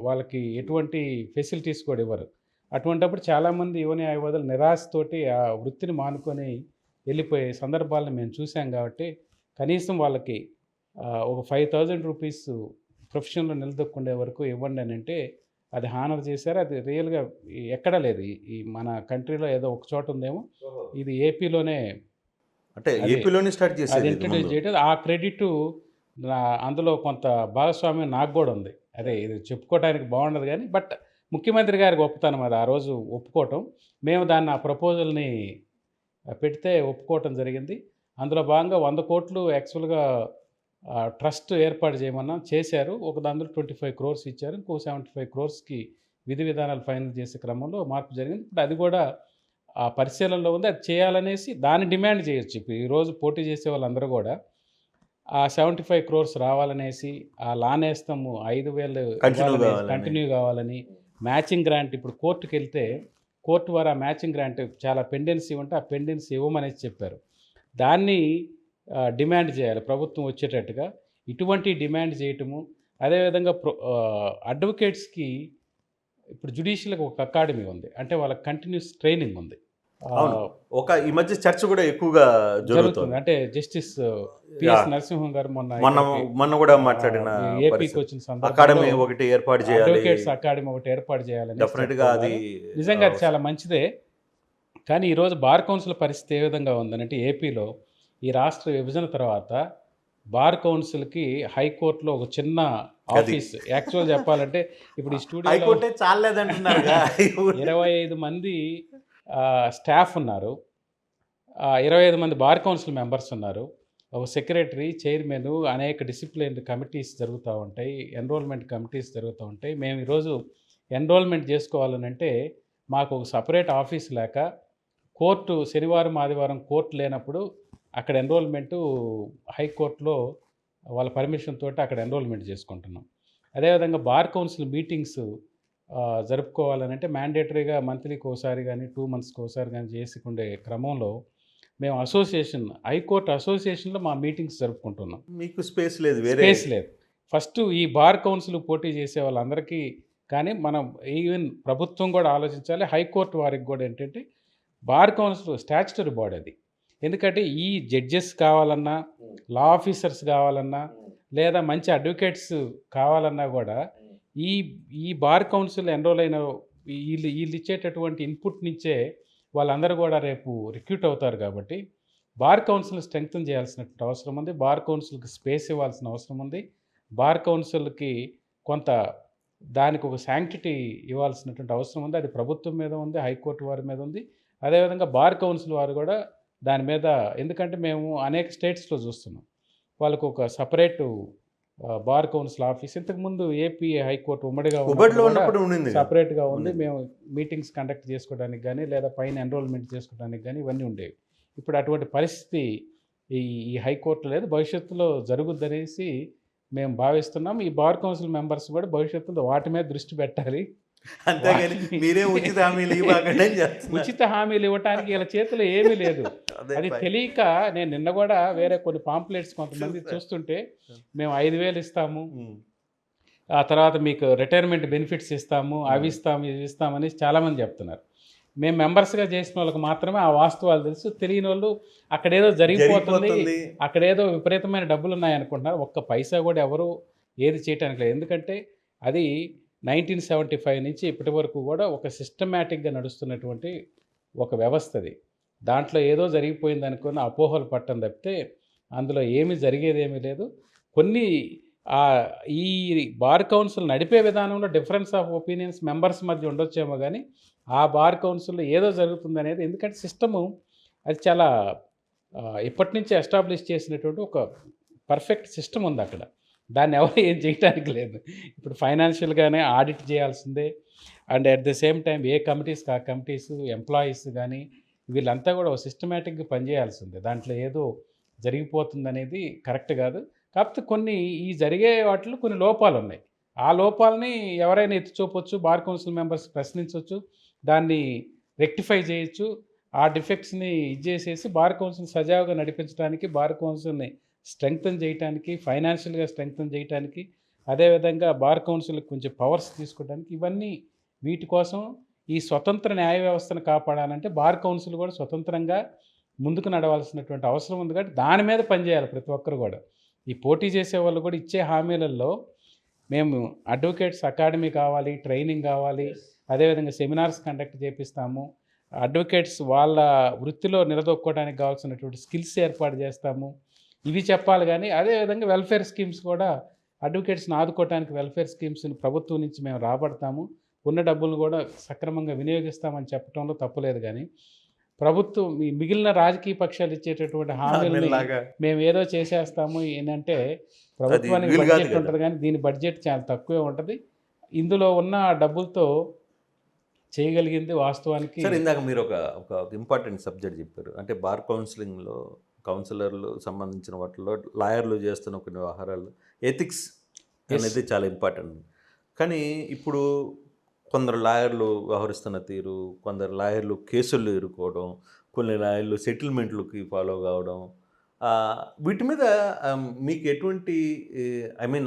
వాళ్ళకి ఎటువంటి ఫెసిలిటీస్ కూడా ఇవ్వరు. అటువంటప్పుడు చాలామంది యువ న్యాయవాదులు నిరాశతోటి ఆ వృత్తిని మానుకొని వెళ్ళిపోయే సందర్భాలను మేము చూసాం. కాబట్టి కనీసం వాళ్ళకి ఒక 5,000 రూపీస్ ప్రొఫెషన్లో నిలదొక్కుండే వరకు ఇవ్వండి అని అంటే అది హానర్ చేశారు. అది రియల్గా ఎక్కడా లేదు. ఈ మన కంట్రీలో ఏదో ఒక చోట ఉందేమో, ఇది ఏపీలోనే, అంటే ఏపీలోనే స్టార్ట్ చేసి అది ఇంట్రడ్యూస్ చేయడం. ఆ క్రెడిట్ అందులో కొంత భాగస్వామ్యం నాకు కూడా ఉంది. అదే ఇది చెప్పుకోవడానికి బాగుండదు కానీ, బట్ ముఖ్యమంత్రి గారికి ఒప్పుతాను అది ఆ రోజు ఒప్పుకోవటం. మేము దాన్ని ఆ ప్రపోజల్ని పెడితే ఒప్పుకోవటం జరిగింది. అందులో భాగంగా 100 కోట్లు యాక్చువల్గా ట్రస్ట్ ఏర్పాటు చేయమన్నా చేశారు. ఒక దాంట్లో 25 crores ఇచ్చారు. ఇంకో 75 crores విధి విధానాలు ఫైనల్ చేసే క్రమంలో మార్పు జరిగింది. ఇప్పుడు అది కూడా ఆ పరిశీలనలో ఉంది. అది చేయాలనేసి దాన్ని డిమాండ్ చేయొచ్చు. ఇప్పుడు ఈరోజు పోటీ చేసే వాళ్ళందరూ కూడా ఆ 75 crores రావాలనేసి, ఆ లానేస్తాము 5,000 కంటిన్యూ కావాలని, మ్యాచింగ్ గ్రాంట్ ఇప్పుడు కోర్టుకు వెళ్తే కోర్టు వారు ఆ మ్యాచింగ్ గ్రాంట్ చాలా పెండెన్సీ ఉంటే ఆ పెండెన్సీ ఇవ్వమనేసి చెప్పారు. దాన్ని డిమాండ్ చేయాలి ప్రభుత్వం వచ్చేటట్టుగా. ఇటువంటి డిమాండ్ చేయటము. అదేవిధంగా అడ్వకేట్స్కి ఇప్పుడు జ్యుడిషియల్కి ఒక అకాడమీ ఉంది. అంటే వాళ్ళకి కంటిన్యూస్ ట్రైనింగ్ ఉంది. ఒక ఈ మధ్య చర్చ కూడా ఎక్కువగా జరుగుతుంది. అంటే జస్టిస్ పిఎస్ నరసింహం గారు మొన్న కూడా మాట్లాడిన ఏపీకి వచ్చిన సందర్భంలో అకాడమీ ఒకటి ఏర్పాటు చేయాలి, అడ్వకేట్స్ అకాడమీ ఒకటి ఏర్పాటు చేయాలని డెఫినెట్గా అది నిజంగా అది చాలా మంచిదే. కానీ ఈరోజు బార్ కౌన్సిల్ పరిస్థితి ఏ విధంగా ఉందనంటే, ఏపీలో ఈ రాష్ట్ర విభజన తర్వాత బార్ కౌన్సిల్కి హైకోర్టులో ఒక చిన్న ఆఫీస్, యాక్చువల్ చెప్పాలంటే ఇప్పుడు ఈ స్టూడియోలో 25 మంది స్టాఫ్ ఉన్నారు, 25 మంది బార్ కౌన్సిల్ మెంబర్స్ ఉన్నారు, ఒక సెక్రటరీ, చైర్మన్, అనేక డిసిప్లినరీ కమిటీస్ జరుగుతూ ఉంటాయి, ఎన్రోల్మెంట్ కమిటీస్ జరుగుతూ ఉంటాయి. మేము ఈరోజు ఎన్రోల్మెంట్ చేసుకోవాలనంటే మాకు ఒక సపరేట్ ఆఫీస్ లేక, కోర్టు శనివారం ఆదివారం కోర్టు లేనప్పుడు అక్కడ ఎన్రోల్మెంటు హైకోర్టులో వాళ్ళ పర్మిషన్ తోటి అక్కడ ఎన్రోల్మెంట్ చేసుకుంటున్నాం. అదేవిధంగా బార్ కౌన్సిల్ మీటింగ్స్ జరుపుకోవాలనంటే మ్యాండేటరీగా మంత్లీకి ఒకసారి కానీ 2 monthsకి ఒకసారి కానీ చేసుకుండే క్రమంలో మేము అసోసియేషన్, హైకోర్టు అసోసియేషన్లో మా మీటింగ్స్ జరుపుకుంటున్నాం. మీకు స్పేస్ లేదు, స్పేస్ లేదు. ఫస్ట్ ఈ బార్ కౌన్సిల్ పోటీ చేసే వాళ్ళందరికీ కానీ మనం ఈవెన్ ప్రభుత్వం కూడా ఆలోచించాలి. హైకోర్టు వారికి కూడా ఏంటంటే బార్ కౌన్సిల్ స్టాచ్యుటరీ బాడీ అది. ఎందుకంటే ఈ జడ్జెస్ కావాలన్నా, లా ఆఫీసర్స్ కావాలన్నా, లేదా మంచి అడ్వకేట్స్ కావాలన్నా కూడా ఈ బార్ కౌన్సిల్ ఎన్రోల్ అయిన వీళ్ళు ఇచ్చేటటువంటి ఇన్పుట్ నుంచే వాళ్ళందరూ కూడా రేపు రిక్రూట్ అవుతారు. కాబట్టి బార్ కౌన్సిల్ స్ట్రెంగ్తన్ చేయాల్సినటువంటి అవసరం ఉంది. బార్ కౌన్సిల్కి స్పేస్ ఇవ్వాల్సిన అవసరం ఉంది. బార్ కౌన్సిల్కి కొంత దానికి ఒక శాంక్టిటీ ఇవ్వాల్సినటువంటి అవసరం ఉంది. అది ప్రభుత్వం మీద ఉంది, హైకోర్టు వారి మీద ఉంది. అదేవిధంగా బార్ కౌన్సిల్ వారు కూడా దాని మీద, ఎందుకంటే మేము అనేక స్టేట్స్లో చూస్తున్నాం, వాళ్ళకు ఒక సపరేటు బార్ కౌన్సిల్ ఆఫీస్ ఇంతకుముందు ఏపీ హైకోర్టు ఉమ్మడిగా ఉబడ్లో ఉన్నప్పుడు కూడా ఉన్నప్పుడు ఉండింది కదా. సపరేట్గా ఉంది. ఉండింది. మేము మీటింగ్స్ కండక్ట్ చేసుకోవడానికి కానీ లేదా పైన ఎన్రోల్మెంట్ చేసుకోవడానికి కానీ ఇవన్నీ ఉండేవి. ఇప్పుడు అటువంటి పరిస్థితి ఈ ఈ హైకోర్టు లేదు. భవిష్యత్తులో జరుగుద్దనేసి మేము భావిస్తున్నాం. ఈ బార్ కౌన్సిల్ మెంబర్స్ కూడా భవిష్యత్తులో వాటి మీద దృష్టి పెట్టాలి. అంతేగాని మీరే ఉచిత హామీలు ఇవ్వకండి అని చెప్తున్నారు. ఉచిత హామీలు ఇవ్వటానికి వీళ్ళ చేతిలో ఏమీ లేదు. అదే అది పై- తెలియక నేను నిన్న కూడా వేరే కొన్ని పాంప్లెట్స్ కొంతమంది చూస్తుంటే మేము 5,000 ఇస్తాము, ఉమ్. ఆ తర్వాత మీకు రిటైర్మెంట్ బెనిఫిట్స్ ఇస్తాము, అవి ఇస్తాము, ఇవి ఇస్తామని చాలామంది చెప్తున్నారు. మేము మెంబర్స్గా చేసిన వాళ్ళకి మాత్రమే ఆ వాస్తవాలు తెలుసు. తెలియని వాళ్ళు అక్కడేదో జరిగిపోతుంది, జరిగిపోతుంది. అక్కడేదో విపరీతమైన డబ్బులు ఉన్నాయి అనుకుంటున్నారు. ఒక్క పైసా కూడా ఎవరు ఏది చేయటానికి లేదు. ఎందుకంటే అది 1975 నుంచి ఇప్పటి వరకు కూడా ఒక సిస్టమేటిక్గా నడుస్తున్నటువంటి ఒక వ్యవస్థ అది. దాంట్లో ఏదో జరిగిపోయింది అనుకున్న అపోహలు పట్టం తప్పితే అందులో ఏమీ జరిగేదేమీ లేదు. కొన్ని ఈ బార్ కౌన్సిల్ నడిపే విధానంలో డిఫరెన్స్ ఆఫ్ ఒపీనియన్స్ మెంబర్స్ మధ్య ఉండొచ్చేమో కానీ ఆ బార్ కౌన్సిల్లో ఏదో జరుగుతుంది అనేది, ఎందుకంటే సిస్టము అది చాలా ఇప్పటి నుంచి ఎస్టాబ్లిష్ చేసినటువంటి ఒక పర్ఫెక్ట్ సిస్టమ్ ఉంది అక్కడ. దాన్ని ఎవరు ఏం చేయడానికి లేదు. ఇప్పుడు ఫైనాన్షియల్గానే ఆడిట్ చేయాల్సిందే. And at the same time a కమిటీస్కి ఆ కమిటీస్ ఎంప్లాయీస్ కానీ వీళ్ళంతా కూడా సిస్టమేటిక్గా పనిచేయాల్సిందే. దాంట్లో ఏదో జరిగిపోతుంది కరెక్ట్ కాదు. కాకపోతే కొన్ని ఈ జరిగే వాటిలో కొన్ని లోపాలు ఉన్నాయి. ఆ లోపాలని ఎవరైనా ఎత్తి చూపొచ్చు, బార్ కౌన్సిల్ మెంబర్స్ ప్రశ్నించవచ్చు, దాన్ని రెక్టిఫై చేయొచ్చు. ఆ డిఫెక్ట్స్ని చేసేసి బార్ కౌన్సిల్ సజావుగా నడిపించడానికి, బార్ కౌన్సిల్ని స్ట్రెంగ్తన్ చేయడానికి, ఫైనాన్షియల్గా స్ట్రెంగ్తన్ చేయడానికి, అదేవిధంగా బార్ కౌన్సిల్కి కొంచెం పవర్స్ తీసుకోవడానికి, ఇవన్నీ వీటి కోసం ఈ స్వతంత్ర న్యాయ వ్యవస్థను కాపాడాలంటే బార్ కౌన్సిల్ కూడా స్వతంత్రంగా ముందుకు నడవాల్సినటువంటి అవసరం ఉంది. కాబట్టి దాని మీద పనిచేయాలి ప్రతి ఒక్కరు కూడా. ఈ పోటీ చేసే వాళ్ళు కూడా ఇచ్చే హామీలలో మేము అడ్వకేట్స్ అకాడమీ కావాలి, ట్రైనింగ్ కావాలి, అదేవిధంగా సెమినార్స్ కండక్ట్ చేపిస్తాము, అడ్వకేట్స్ వాళ్ళ వృత్తిలో నిలదొక్కోవడానికి కావాల్సినటువంటి స్కిల్స్ ఏర్పాటు చేస్తాము, ఇవి చెప్పాలి. కానీ అదేవిధంగా వెల్ఫేర్ స్కీమ్స్ కూడా అడ్వకేట్స్ని ఆదుకోవడానికి వెల్ఫేర్ స్కీమ్స్ని ప్రభుత్వం నుంచి మేము రాబడతాము, ఉన్న డబ్బులను కూడా సక్రమంగా వినియోగిస్తామని చెప్పడంలో తప్పులేదు. కానీ ప్రభుత్వం మిగిలిన రాజకీయ పక్షాలు ఇచ్చేటటువంటి హామీలని లాగా మేము ఏదో చేసేస్తాము ఏంటంటే ప్రభుత్వానికి వీలు కాదు బడ్జెట్ కదా. ఉంటుంది, కానీ దీని బడ్జెట్ చాలా తక్కువే ఉంటుంది. ఇందులో ఉన్న డబ్బులతో చేయగలిగింది వాస్తవానికి. సార్, ఇందాక మీరు ఒక ఇంపార్టెంట్ సబ్జెక్ట్ చెప్పారు. అంటే బార్ కౌన్సిలింగ్లో కౌన్సిలర్లు సంబంధించిన వాటిల్లో లాయర్లు చేస్తున్న కొన్ని వ్యవహారాలు ఎథిక్స్ అనేది చాలా ఇంపార్టెంట్. కానీ ఇప్పుడు కొందరు లాయర్లు వ్యవహరిస్తున్న తీరు, కొందరు లాయర్లు కేసులు ఎదుర్కోవడం, కొన్ని లాయర్లు సెటిల్మెంట్లకి ఫాలో కావడం, వీటి మీద మీకు ఎటువంటి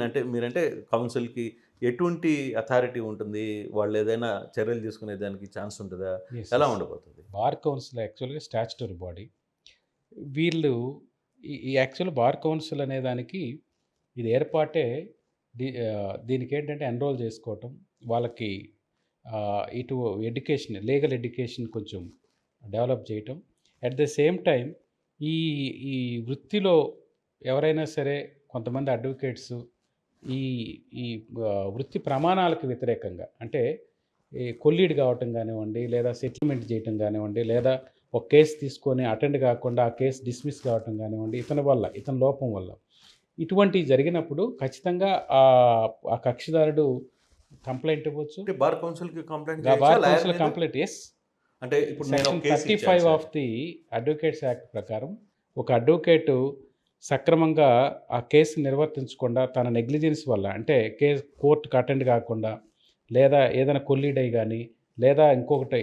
అంటే మీరంటే కౌన్సిల్కి ఎటువంటి అథారిటీ ఉంటుంది? వాళ్ళు ఏదైనా చర్యలు తీసుకునే దానికి ఛాన్స్ ఉంటుందా? ఎలా ఉండబోతుంది? బార్ కౌన్సిల్ యాక్చువల్గా స్టాచ్యుటరీ బాడీ. వీళ్ళు ఈ యాక్చువల్ బార్ కౌన్సిల్ అనే దానికి ఇది ఏర్పాటే దీనికి ఏంటంటే ఎన్రోల్ చేసుకోవటం, వాళ్ళకి ఇటు ఎడ్యుకేషన్, లీగల్ ఎడ్యుకేషన్ కొంచెం డెవలప్ చేయటం, అట్ ద సేమ్ టైం ఈ ఈ వృత్తిలో ఎవరైనా సరే కొంతమంది అడ్వకేట్స్ ఈ ఈ వృత్తి ప్రమాణాలకు వ్యతిరేకంగా, అంటే ఈ కొల్లీడ్ కావటం కానివ్వండి, లేదా సెటిల్మెంట్ చేయటం కానివ్వండి, లేదా ఒక కేసు తీసుకొని అటెండ్ కాకుండా ఆ కేసు డిస్మిస్ కావటం కానివ్వండి, ఇతని లోపం వల్ల ఇటువంటివి జరిగినప్పుడు ఖచ్చితంగా ఆ కక్షిదారుడు కంప్లైంట్ ఇవ్వచ్చు. బార్ కౌన్సిల్కి కంప్లైంట్ బార్ కౌన్సిల్ కంప్లైంట్ అంటే ఇప్పుడు నేను సెక్షన్ ఒక case 35 of the advocates act ప్రకారం ఒక అడ్వకేటు సక్రమంగా ఆ కేసు నిర్వర్తించకుండా తన నెగ్లిజెన్స్ వల్ల, అంటే కేసు కోర్టుకు అటెండ్ కాకుండా, లేదా ఏదైనా కొల్లీడ్ అయ్యి కానీ, లేదా ఇంకొకటి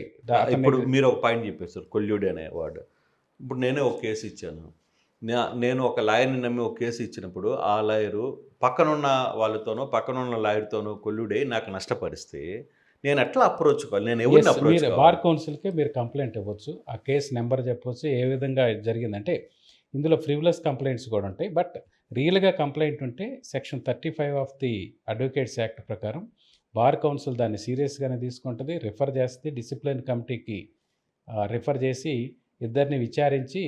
ఇప్పుడు మీరు ఒక పాయింట్ చెప్పేస్తారు, కొల్యూడ్ అనే వర్డ్. ఇప్పుడు నేనే ఒక కేసు ఇచ్చాను, నేను ఒక లాయర్ని నమ్మి ఒక కేసు ఇచ్చినప్పుడు ఆ లాయరు పక్కనున్న వాళ్ళతోనో పక్కనున్న లాయర్తోనో కొల్యూడై నాకు నష్టపరిస్తే నేను ఎట్లా అప్రోచ్ కావాలి? నేను ఎవరిని అప్రోచ్ మీరు బార్ కౌన్సిల్కే మీరు కంప్లైంట్ ఇవ్వచ్చు, ఆ కేసు నెంబర్ చెప్పవచ్చు, ఏ విధంగా జరిగిందంటే ఇందులో ఫ్రివిలస్ కంప్లైంట్స్ కూడా ఉంటాయి. బట్ రియల్గా కంప్లైంట్ ఉంటే section 35 of the advocates act ప్రకారం బార్ కౌన్సిల్ దాన్ని సీరియస్గానే తీసుకుంటుంది, రిఫర్ చేస్తుంది, డిసిప్లిన్ కమిటీకి రిఫర్ చేసి ఇద్దరిని విచారించి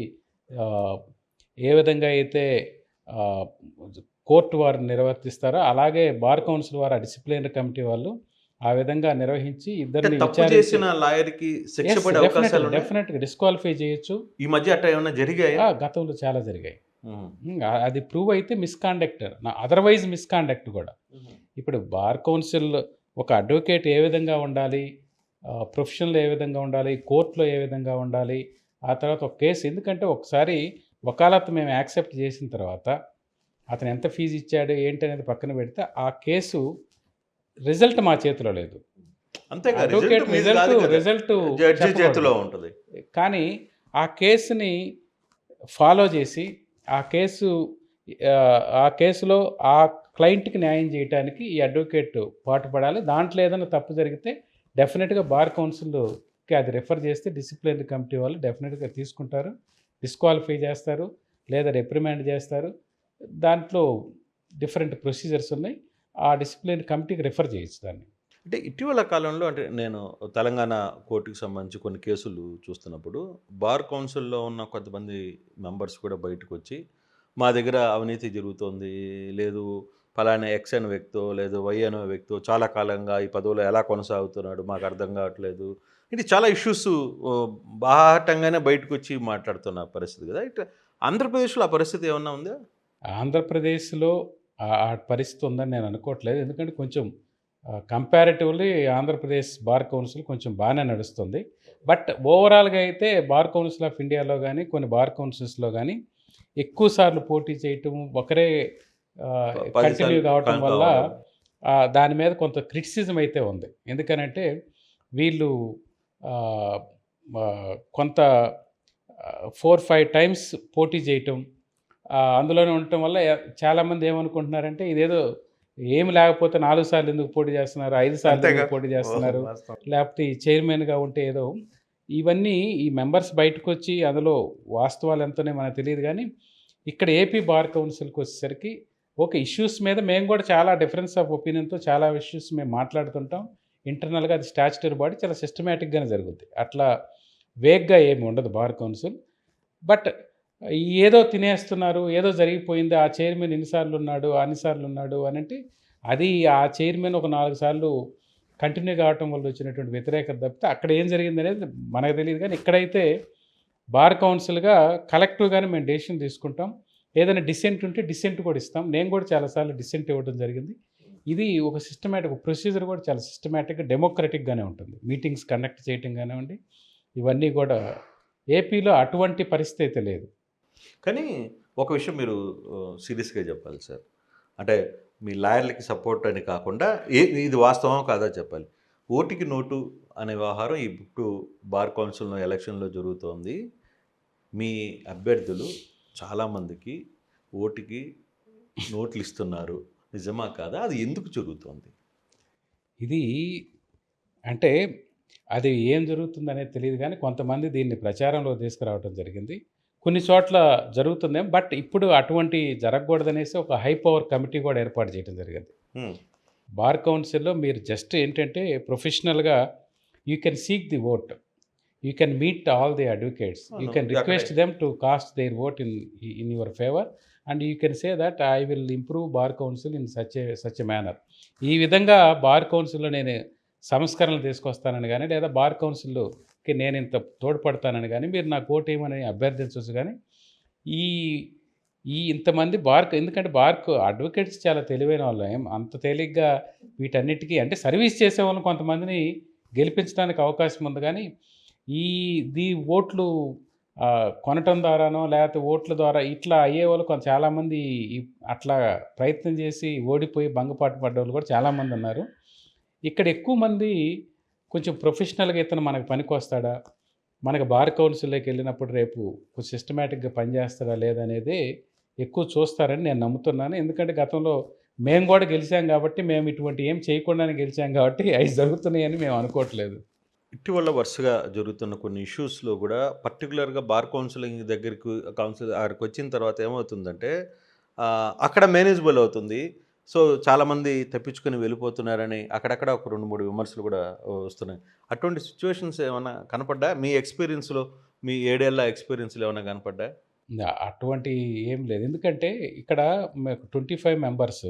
ఏ విధంగా అయితే కోర్టు వారు నిర్వర్తిస్తారో అలాగే బార్ కౌన్సిల్ వారు డిసిప్లినరీ కమిటీ వాళ్ళు ఆ విధంగా నిర్వహించి ఇద్దరిని చేసిన లాయర్కి శిక్ష పడే అవకాశాలు డెఫినెట్గా డిస్క్వాలిఫై చేయొచ్చు. ఈ మధ్య అట్లా ఏమైనా జరిగాయా? గతంలో చాలా జరిగాయి. అది ప్రూవ్ అయితే మిస్కాండక్ట్, అదర్వైజ్ మిస్కాండక్ట్ కూడా. ఇప్పుడు బార్ కౌన్సిల్ ఒక అడ్వకేట్ ఏ విధంగా ఉండాలి, ప్రొఫెషన్లో ఏ విధంగా ఉండాలి, కోర్టులో ఏ విధంగా ఉండాలి, ఆ తర్వాత ఒక కేసు, ఎందుకంటే ఒకసారి వకాలత్ మేము యాక్సెప్ట్ చేసిన తర్వాత అతను ఎంత ఫీజు ఇచ్చాడు ఏంటి అనేది పక్కన పెడితే ఆ కేసు రిజల్ట్ మా చేతిలో లేదు. అంతేగా, అడ్వకేట్ రిజల్ట్ జడ్జి చేతిలో ఉంటుంది. కానీ ఆ కేసుని ఫాలో చేసి ఆ కేసులో ఆ క్లయింట్కి న్యాయం చేయడానికి ఈ అడ్వకేట్ పాటుపడాలి. దాంట్లో ఏదైనా తప్పు జరిగితే డెఫినెట్గా బార్ కౌన్సిల్కి అది రిఫర్ చేస్తే డిసిప్లినరీ కమిటీ వాళ్ళు డెఫినెట్గా తీసుకుంటారు, డిస్క్వాలిఫై చేస్తారు లేదా రిప్రిమాండ్ చేస్తారు. దాంట్లో డిఫరెంట్ ప్రొసీజర్స్ ఉన్నాయి. ఆ డిసిప్లినరీ కమిటీకి రిఫర్ చేయొచ్చు దాన్ని. అంటే ఇటీవల కాలంలో అంటే నేను తెలంగాణ కోర్టుకి సంబంధించి కొన్ని కేసులు చూస్తున్నప్పుడు బార్ కౌన్సిల్లో ఉన్న కొంతమంది మెంబర్స్ కూడా బయటకు వచ్చి మా దగ్గర అవినీతి జరుగుతోంది, లేదు ఫలానా ఎక్స్ అనే వ్యక్తో లేదు వై అనే వ్యక్తో చాలా కాలంగా ఈ పదవిలో ఎలా కొనసాగుతున్నాడు మాకు అర్థం కావట్లేదు, ఇది చాలా ఇష్యూస్ బాహాటంగానే బయటకు వచ్చి మాట్లాడుతున్న పరిస్థితి కదా. ఇట్లా ఆంధ్రప్రదేశ్లో ఆ పరిస్థితి ఏమన్నా ఉందా? ఆంధ్రప్రదేశ్లో ఆ పరిస్థితి ఉందని నేను అనుకోవట్లేదు. ఎందుకంటే కొంచెం కంపారిటివ్లీ ఆంధ్రప్రదేశ్ బార్ కౌన్సిల్ కొంచెం బాగానే నడుస్తుంది. బట్ ఓవరాల్గా అయితే బార్ కౌన్సిల్ ఆఫ్ ఇండియాలో కానీ కొన్ని బార్ కౌన్సిల్స్లో కానీ ఎక్కువ సార్లు పోటీ చేయటం, ఒకరే కంటిన్యూ కావటం వల్ల దాని మీద కొంత క్రిటిసిజం అయితే ఉంది. ఎందుకనంటే వీళ్ళు కొంత 4-5 టైమ్స్ పోటీ చేయటం, అందులోనే ఉండటం వల్ల చాలామంది ఏమనుకుంటున్నారంటే ఇదేదో ఏమి లేకపోతే 4 సార్లు ఎందుకు పోటీ చేస్తున్నారు, 5 సార్లు ఎందుకు పోటీ చేస్తున్నారు, లేకపోతే ఈ చైర్మన్గా ఉంటే ఏదో, ఇవన్నీ ఈ మెంబర్స్ బయటకు వచ్చి అందులో వాస్తవాలు ఎంతనే మనకు తెలియదు. కానీ ఇక్కడ ఏపీ బార్ కౌన్సిల్కి వచ్చేసరికి ఓకే, ఇష్యూస్ మీద మేము కూడా చాలా డిఫరెన్స్ ఆఫ్ ఒపీనియన్తో చాలా ఇష్యూస్ మేము మాట్లాడుతుంటాం. ఇంటర్నల్గా అది స్టాచ్యుటరీ బాడీ చాలా సిస్టమేటిక్గానే జరుగుద్ది, అట్లా వేగ్గా ఏమి ఉండదు బార్ కౌన్సిల్. బట్ ఏదో తినేస్తున్నారు, ఏదో జరిగిపోయింది, ఆ చైర్మన్ ఇన్నిసార్లు ఉన్నాడు అన్నిసార్లు ఉన్నాడు అని అంటే అది ఆ చైర్మన్ ఒక 4 సార్లు కంటిన్యూ కావటం వల్ల వచ్చినటువంటి వ్యతిరేకత తప్పితే అక్కడ ఏం జరిగింది అనేది మనకు తెలియదు. కానీ ఇక్కడైతే బార్ కౌన్సిల్గా కలెక్టివ్గానే మేము డెసిషన్ తీసుకుంటాం. ఏదైనా డిసెంట్ ఉంటే డిసెంట్ కూడా ఇస్తాం. నేను కూడా చాలాసార్లు డిసెంట్ ఇవ్వడం జరిగింది. ఇది ఒక సిస్టమేటిక్ ప్రొసీజర్ కూడా చాలా సిస్టమేటిక్గా డెమోక్రటిక్గానే ఉంటుంది. మీటింగ్స్ కండక్ట్ చేయటం కానివ్వండి, ఇవన్నీ కూడా ఏపీలో అటువంటి పరిస్థితి అయితే లేదు. కానీ ఒక విషయం మీరు సీరియస్గా చెప్పాలి సార్, అంటే మీ లాయర్లకి సపోర్ట్ అని కాకుండా ఇది వాస్తవం కాదా చెప్పాలి. ఓటుకి నోటు అనే వ్యవహారం ఇప్పుడు బార్ కౌన్సిల్లో ఎలక్షన్లో జరుగుతోంది. మీ అభ్యర్థులు చాలామందికి ఓటుకి నోట్లు ఇస్తున్నారు, నిజమా కాదా, అది ఎందుకు జరుగుతోంది? ఇది అంటే అది ఏం జరుగుతుంది అనేది తెలియదు. కానీ కొంతమంది దీన్ని ప్రచారంలో తీసుకురావడం జరిగింది. కొన్ని చోట్ల జరుగుతుందేమో, బట్ ఇప్పుడు అటువంటి జరగకూడదనేసి ఒక హై పవర్ కమిటీ కూడా ఏర్పాటు చేయడం జరిగింది. బార్ కౌన్సిల్లో మీరు జస్ట్ ఏంటంటే ప్రొఫెషనల్గా you can seek the vote, you can meet all the advocates, you can request them to cast their vote in your favour and you can say that I will improve bar council in such a manner. ఈ విధంగా bar కౌన్సిల్లో నేను సంస్కరణలు తీసుకొస్తానని కానీ, లేదా bar కౌన్సిల్కి నేను ఇంత తోడ్పడతానని కానీ మీరు నాకు ఓటు వేయమని అభ్యర్థించవచ్చు. కానీ ఈ ఇంతమంది ఎందుకంటే బార్కు అడ్వకేట్స్ చాలా తెలివైన వాళ్ళు, అంత తేలిగ్గా వీటన్నిటికీ అంటే సర్వీస్ చేసే వాళ్ళని కొంతమందిని గెలిపించడానికి అవకాశం ఉంది. కానీ ఈ ఓట్లు కొనటం ద్వారానో లేకపోతే ఓట్ల ద్వారా ఇట్లా అయ్యేవాళ్ళు చాలామంది అట్లా ప్రయత్నం చేసి ఓడిపోయి భంగపాటు పడ్డ వాళ్ళు కూడా చాలామంది ఉన్నారు. ఇక్కడ ఎక్కువ మంది కొంచెం ప్రొఫెషనల్గా ఇతను మనకు పనికి వస్తాడా, మనకు బార్ కౌన్సిల్లోకి వెళ్ళినప్పుడు రేపు కొంచెం సిస్టమేటిక్గా పనిచేస్తాడా లేదనేది ఎక్కువ చూస్తారని నేను నమ్ముతున్నాను. ఎందుకంటే గతంలో మేము కూడా గెలిచాం కాబట్టి, మేము ఇటువంటి ఏం చేయకుండానే గెలిచాం కాబట్టి అవి జరుగుతున్నాయని మేము అనుకోవట్లేదు. ఇటీవల వరుసగా జరుగుతున్న కొన్ని ఇష్యూస్లో కూడా పర్టికులర్గా బార్ కౌన్సిలింగ్ అక్కడికి వచ్చిన తర్వాత ఏమవుతుందంటే అక్కడ మేనేజబుల్ అవుతుంది. సో చాలామంది తప్పించుకొని వెళ్ళిపోతున్నారని అక్కడక్కడ ఒక 2-3 విమర్శలు కూడా వస్తున్నాయి. అటువంటి సిచ్యువేషన్స్ ఏమైనా కనపడ్డా మీ ఎక్స్పీరియన్స్లో, మీ 7 ఏళ్ల ఎక్స్పీరియన్స్లో ఏమైనా కనపడ్డా? అటువంటి ఏం లేదు. ఎందుకంటే ఇక్కడ మాకు 25 మెంబర్స్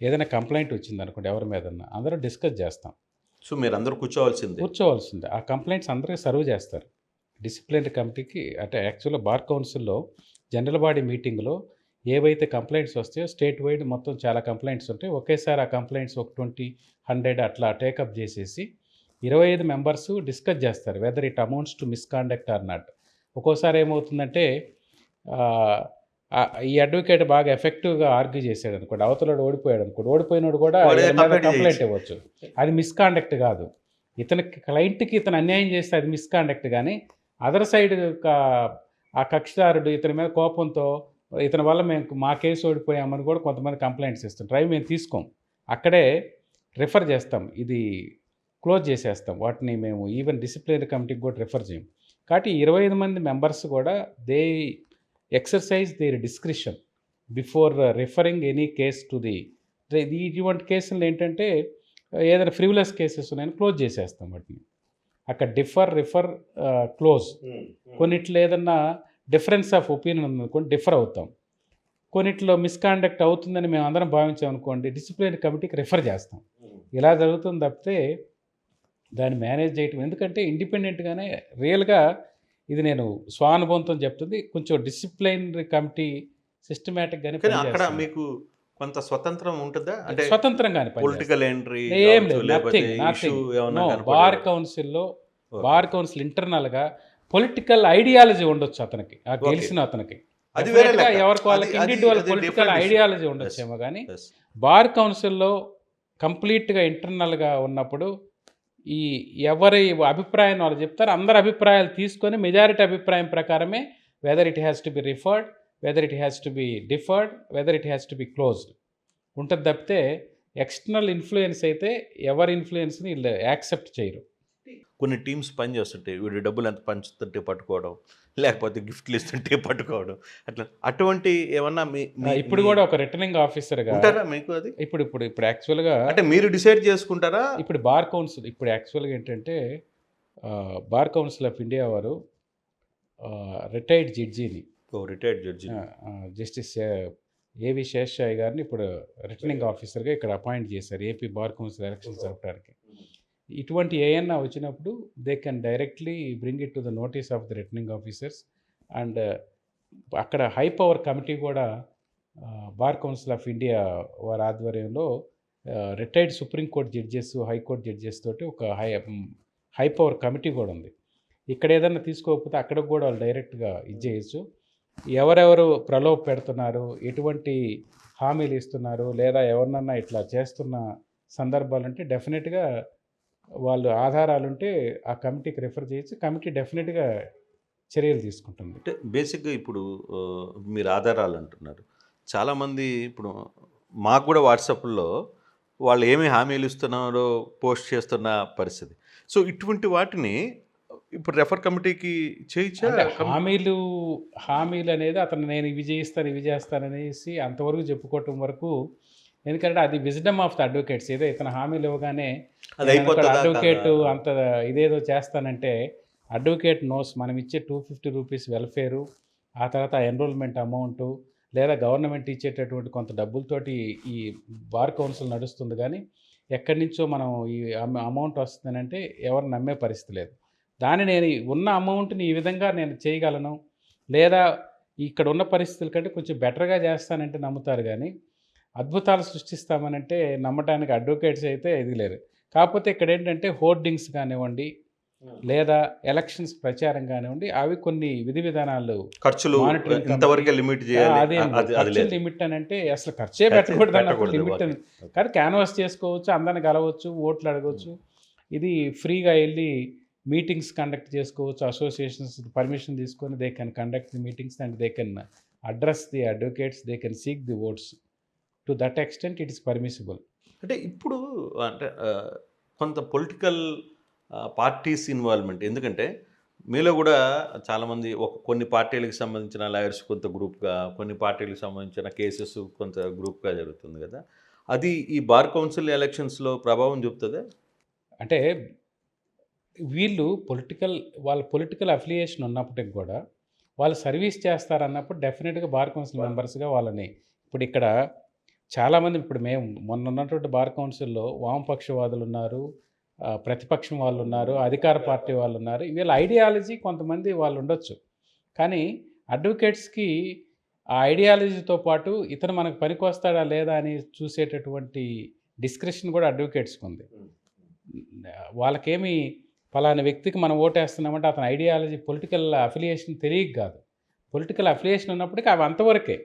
ఏదైనా కంప్లైంట్ వచ్చింది అనుకోండి ఎవరి మీదన్నా, అందరూ డిస్కస్ చేస్తాం. సో మీరు అందరూ కూర్చోవాల్సిందే. ఆ కంప్లైంట్స్ అందరికీ సర్వ్ చేస్తారు డిసిప్లినరీ కమిటీకి. అంటే యాక్చువల్గా బార్ కౌన్సిల్లో జనరల్ బాడీ మీటింగ్లో ఏవైతే కంప్లైంట్స్ వస్తాయో స్టేట్ వైడ్ మొత్తం చాలా కంప్లైంట్స్ ఉంటాయి. ఒకేసారి ఆ కంప్లైంట్స్ ఒక 20, 100 అట్లా టేకప్ చేసేసి 25 మెంబర్స్ డిస్కస్ చేస్తారు. Whether it amounts to misconduct or not. ఒక్కోసారి ఏమవుతుందంటే ఆహ్, ఈ అడ్వకేట్ బాగా ఎఫెక్టివ్‌గా ఆర్గ్యూ చేసాడనుకోండి, అవతలోడు ఓడిపోయాడనుకోండి, ఓడిపోయినోడు కూడా వాడు ఈయన మీద కంప్లైంట్ కంప్లైంట్ చేయొచ్చు. ఇవ్వచ్చు. అది మిస్‌కాండక్ట్ కాదు. ఇతనికి క్లయింట్‌కి ఇతను అన్యాయం చేస్తే అది మిస్‌కాండక్ట్ గానీ, అదర్ సైడ్ ఆ కక్షిదారుడు ఇతని మీద కోపంతో ఇతని వల్ల మేము మా కేసు ఓడిపోయామని కూడా కొంతమంది కంప్లైంట్స్ ఇస్తుంటారు. అవి మేము తీసుకోం. అక్కడే రిఫర్ చేస్తాం. ఇది క్లోజ్ చేసేస్తాం. వాటిని మేము ఈవెన్ డిసిప్లినరీ కమిటీకి కూడా రిఫర్ చేయం. కాబట్టి 25 మంది మెంబర్స్ కూడా they exercise their discretion before referring any case to the ఇటువంటి కేసులు ఏంటంటే ఏదైనా ఫ్రివిలస్ కేసెస్ ఉన్నాయని క్లోజ్ చేసేస్తాం వాటిని. అక్కడ రిఫర్, క్లోజ్. కొన్నిట్లో ఏదన్నా డిఫరెన్స్ ఆఫ్ ఒపీనియన్ ఉందనుకోండి, డిఫర్ అవుతాం. కొన్నిట్లో మిస్‌కాండక్ట్ అవుతుందని మేము అందరం భావించామనుకోండి, డిసిప్లినరీ కమిటీకి రిఫర్ చేస్తాం. ఇలా జరుగుతుంది తప్పితే దాన్ని మేనేజ్ చేయటం, ఎందుకంటే ఇండిపెండెంట్‌గానే రియల్‌గా ఇది నేను స్వానుభవంతో చెప్తుంది. కొంచెం డిసిప్లినరీ కమిటీ సిస్టమాటిక్‌గానే కానీ అక్కడ పనిచేస్తుంది. మీకు కొంత స్వతంత్రం ఉంటుందా? అంటే స్వతంత్రంగానే పనిచేస్తుంది. పొలిటికల్ ఎంట్రీ ఏం కావచ్చు, లేదు. లేకపోతే నథింగ్. ఇష్యూ ఏమన్నా నో. కనపడేదా? ఓకే. బార్ కౌన్సిల్ ఇంటర్నల్‌గా పొలిటికల్ ఐడియాలజీ ఉండొచ్చు అతనికి. ఆ ఓకే. గెలిచిన అతనికి. అది వేరే డెఫినిట్‌గా లెక్క. ఎవరికి వాళ్ళకి అది ఇండివిడ్యువల్ అది political different issue. Ideology yes. ఉండొచ్చేమో గానీ, యెస్. బార్ కౌన్సిల్‌లో కంప్లీట్‌గా ఇంటర్నల్‌గా ఉన్నప్పుడు ఈ ఎవరి అభిప్రాయాన్ని వాళ్ళు చెప్తారు. అందరి అభిప్రాయాలు తీసుకొని మెజారిటీ అభిప్రాయం ప్రకారమే whether it has to be referred, whether it has to be deferred, whether it has to be closed ఉంటది తప్పితే ఎక్స్‌టర్నల్ ఇన్‌ఫ్లూయెన్స్ అయితే ఎవరి ఇన్‌ఫ్లూయెన్స్‌ని ఈళ్ళు యాక్సెప్ట్ చేయరు. కొన్ని టీమ్స్ పని చేస్తుంటాయి. వీడు డబ్బులు ఎంత పంచుతుంటే పట్టుకోవడం, లేకపోతే గిఫ్ట్లు ఇస్తుంటే పట్టుకోవడం. అటువంటి ఏమన్నా మీ మీ ఇప్పుడు మీ కూడా ఒక రిటర్నింగ్ ఆఫీసర్‌గా ఉంటారా మీకు అది? ఇప్పుడు యాక్చువల్‌గా అంటే మీరు డిసైడ్ చేసుకుంటారా? ఇప్పుడు బార్ కౌన్సిల్ ఇప్పుడు యాక్చువల్‌గా ఏంటంటే బార్ కౌన్సిల్ ఆఫ్ ఇండియా వారు రిటైర్డ్ జడ్జిని రిటైర్డ్ జడ్జి. జస్టిస్ ఏవి శేషాయి గారిని ఇప్పుడు రిటర్నింగ్ ఆఫీసర్గా ఇక్కడ అపాయింట్ చేశారు ఏపీ బార్ కౌన్సిల్ ఎలక్షన్స్ జరపడానికి. ఇటువంటి ఏయన్నా వచ్చినప్పుడు they can directly bring it to the notice of the returning officers and అక్కడ హై పవర్ కమిటీ కూడా బార్ కౌన్సిల్ ఆఫ్ ఇండియా వారి ఆధ్వర్యంలో retired supreme court judges, high court judges తోటి ఒక హై పవర్ కమిటీ కూడా ఉంది. ఇక్కడ ఏదైనా తీసుకోకపోతే అక్కడికి కూడా వాళ్ళు డైరెక్ట్గా ఇది చేయొచ్చు. ఎవరెవరు ప్రలోభ పెడుతున్నారు, ఎటువంటి హామీలు ఇస్తున్నారు, లేదా ఎవరినన్నా ఇట్లా చేస్తున్న సందర్భాలుంటే డెఫినెట్గా వాళ్ళు ఆధారాలుంటే ఆ కమిటీకి రిఫర్ చేయొచ్చు. కమిటీ డెఫినెట్గా చర్యలు తీసుకుంటుంది. అంటే బేసిక్‌గా ఇప్పుడు మీరు ఆధారాలు అంటున్నారు. చాలామంది ఇప్పుడు మాకు కూడా వాట్సాప్‌లో వాళ్ళు ఏమి హామీలు ఇస్తున్నారో పోస్ట్ చేస్తున్న పరిస్థితి. సో ఇటువంటి వాటిని ఇప్పుడు రెఫర్ కమిటీకి చేయొచ్చా? అంటే హామీలు అనేది అతను నేను ఇవి చేస్తాననేసి అంతవరకు చెప్పుకోవటం వరకు, ఎందుకంటే అది విజ్డమ్ ఆఫ్ ద అడ్వకేట్స్. ఏదో ఇతను హామీలు ఇవ్వగానే అది అయిపోతుందా? అడ్వకేట్ అంత ఇదేదో చేస్తానంటే అడ్వకేట్ నోస్ మనం ఇచ్చే 250 రూపీస్ వెల్ఫేరు, ఆ తర్వాత ఎన్రోల్మెంట్ అమౌంటు, లేదా గవర్నమెంట్ ఇచ్చేటటువంటి కొంత డబ్బులతోటి ఈ బార్ కౌన్సిల్ నడుస్తుంది. కానీ ఎక్కడి నుంచో మనం ఈ అమౌంట్ వస్తుందనంటే ఎవరు నమ్మే పరిస్థితి లేదు. దాన్ని నేను ఉన్న అమౌంట్ని ఈ విధంగా నేను చేయగలను, లేదా ఇక్కడ ఉన్న పరిస్థితుల కంటే కొంచెం బెటర్గా చేస్తానంటే నమ్ముతారు. కానీ అద్భుతాలు సృష్టిస్తామనంటే నమ్మటానికి అడ్వకేట్స్ అయితే ఇది లేరు. కాకపోతే ఇక్కడ ఏంటంటే హోర్డింగ్స్ కానివ్వండి, లేదా ఎలక్షన్స్ ప్రచారం కానివ్వండి, అవి కొన్ని విధి విధానాలు ఖర్చులు మానిటరింగ్ ఇంతవరకే లిమిట్ చేయాలి. అదే అది ఖర్చులు లేదు. లిమిట్ అని అంటే అసలు ఖర్చే పెట్టకూడదు అన్నప్పుడు లిమిట్ ఓకే. అని. కానీ క్యాన్వాస్ చేసుకోవచ్చు, అందరిని కలవచ్చు, ఓట్లు అడగవచ్చు. ఇది ఫ్రీగా వెళ్ళి మీటింగ్స్ కండక్ట్ చేసుకోవచ్చు. అసోసియేషన్స్ పర్మిషన్ తీసుకొని they can conduct the meetings and they can address the advocates, they can seek the votes. To that extent it is permissible. అంటే ఇప్పుడు అంటే కొంత పొలిటికల్ పార్టీస్ ఇన్వాల్వ్మెంట్, ఎందుకంటే మీలో కూడా చాలామంది కొన్ని పార్టీలకు సంబంధించిన లాయర్స్ కొంత గ్రూప్గా, కొన్ని పార్టీలకు సంబంధించిన కేసెస్ కొంత గ్రూప్గా జరుగుతుంది కదా. అది ఈ బార్ కౌన్సిల్ ఎలక్షన్స్లో ప్రభావం చూపుతుందా? అంటే వీళ్ళు వాళ్ళ పొలిటికల్ అఫిలియేషన్ ఉన్నప్పటికి కూడా వాళ్ళు సర్వీస్ చేస్తారన్నప్పుడు డెఫినెట్గా బార్ కౌన్సిల్ మెంబర్స్గా వాళ్ళని ఇప్పుడు ఇక్కడ చాలామంది ఇప్పుడు మేము మొన్న ఉన్నటువంటి బార్ కౌన్సిల్లో వామపక్షవాదులు ఉన్నారు, ప్రతిపక్షం వాళ్ళు ఉన్నారు, అధికార పార్టీ వాళ్ళు ఉన్నారు. వీళ్ళ ఐడియాలజీ కొంతమంది వాళ్ళు ఉండొచ్చు. కానీ అడ్వకేట్స్‌కి ఆ ఐడియాలజీతో పాటు ఇతను మనకు పనికొస్తాడా లేదా అని చూసేటటువంటి డిస్క్రిప్షన్ కూడా అడ్వకేట్స్‌కి ఉంది. వాళ్ళకేమి పలానా వ్యక్తికి మనం ఓటేస్తున్నామంటే అతని ఐడియాలజీ, పొలిటికల్ అఫిలియేషన్ తెలియక కాదు. పొలిటికల్ అఫిలియేషన్ ఉన్నప్పటికీ అవి అంతవరకే.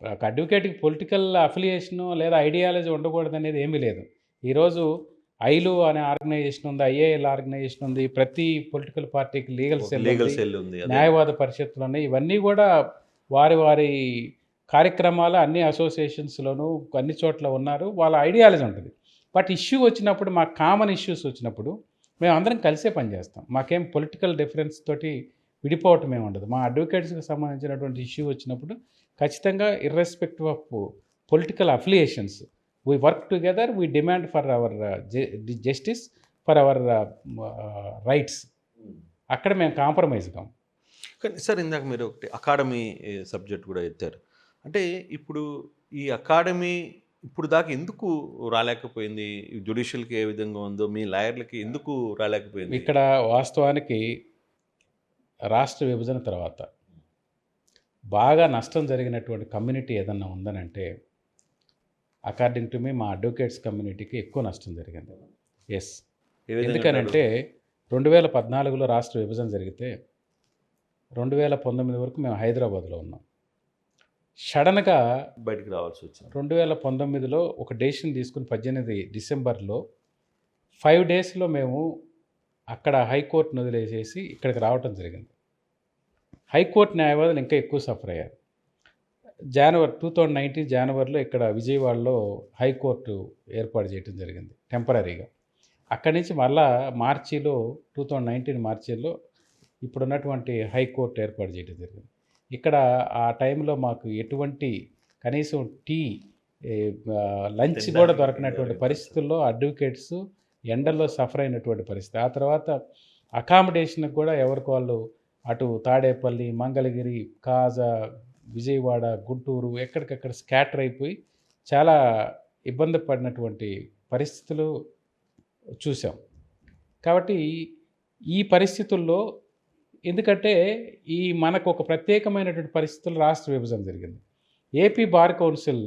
ఒక అడ్వకేట్‌కి పొలిటికల్ అఫిలియేషను లేదా ఐడియాలజీ ఉండకూడదనేది ఏమీ లేదు. ఈరోజు ఐలు అనే ఆర్గనైజేషన్ ఉంది, ఐఏఎల్ ఆర్గనైజేషన్ ఉంది. ప్రతి పొలిటికల్ పార్టీకి లీగల్ సెల్ లీగల్ ఉంది, సెల్ ఉంది. అదే. న్యాయవాద పరిషత్తులు ఉన్నాయి. ఇవన్నీ కూడా వారి వారి కార్యక్రమాలు అన్ని అసోసియేషన్స్‌లోనూ అన్ని చోట్ల ఉన్నారు. వాళ్ళ ఐడియాలజీ ఉంటుంది. బట్ ఇష్యూ వచ్చినప్పుడు, మాకు కామన్ ఇష్యూస్ వచ్చినప్పుడు మేమందరం కలిసే పనిచేస్తాం. మాకేం పొలిటికల్ డిఫరెన్స్ తోటి విడిపోవటం ఏమి ఉండదు. మా అడ్వకేట్స్‌కి సంబంధించినటువంటి ఇష్యూ వచ్చినప్పుడు ఖచ్చితంగా irrespective of political affiliations we work together, we demand for our justice, for our rights. అక్కడ మేము కాంప్రమైజ్ కాం. కానీ సార్, ఇందాక మీరు ఒకటి అకాడమీ సబ్జెక్ట్ కూడా ఎత్తారు. అంటే ఇప్పుడు ఈ అకాడమీ ఇప్పుడు దాకా ఎందుకు రాలేకపోయింది? జ్యుడిషియల్‌కి ఏ విధంగా ఉందో, మీ లాయర్‌లకి ఎందుకు రాలేకపోయింది? ఇక్కడ వాస్తవానికి రాష్ట్ర విభజన తర్వాత బాగా నష్టం జరిగినటువంటి కమ్యూనిటీ ఏదన్నా ఉందనంటే, అకార్డింగ్ టు మీ మా అడ్వకేట్స్ కమ్యూనిటీకి ఎక్కువ నష్టం జరిగింది. ఎస్. ఏ విధంగా ఎందుకనంటే 2014లో రాష్ట్ర విభజన జరిగితే 2019 వరకు మేము హైదరాబాద్లో ఉన్నాం. సడన్గా బయటికి రావాల్సి వచ్చింది. 2019లో ఒక డెసిషన్ తీసుకుని 18 డిసెంబర్లో 5 డేస్లో మేము అక్కడ హైకోర్టును వదిలేసేసి ఇక్కడికి రావటం జరిగింది. హైకోర్టు న్యాయవాదులు ఇంకా ఎక్కువ సఫర్ అయ్యారు. 2019 జనవరిలో ఇక్కడ విజయవాడలో హైకోర్టు ఏర్పాటు చేయడం జరిగింది టెంపరరీగా. అక్కడి నుంచి మళ్ళా 2019 మార్చిలో ఇప్పుడున్నటువంటి హైకోర్టు ఏర్పాటు చేయడం జరిగింది. ఇక్కడ ఆ టైంలో మాకు ఎటువంటి కనీసం లంచ్ కూడా దొరకనటువంటి పరిస్థితుల్లో అడ్వకేట్స్ ఎండల్లో సఫర్ అయినటువంటి పరిస్థితి. ఆ తర్వాత అకామిడేషన్కి కూడా ఎవరికి వాళ్ళు అటు తాడేపల్లి, మంగళగిరి, కాజా, విజయవాడ, గుంటూరు ఎక్కడికక్కడ స్కాటర్ అయిపోయి చాలా ఇబ్బంది పడినటువంటి పరిస్థితులు చూసాం. కాబట్టి ఈ పరిస్థితుల్లో ఎందుకంటే మనకు ఒక ప్రత్యేకమైనటువంటి పరిస్థితుల్లో రాష్ట్ర విభజన జరిగింది. ఏపీ బార్ కౌన్సిల్,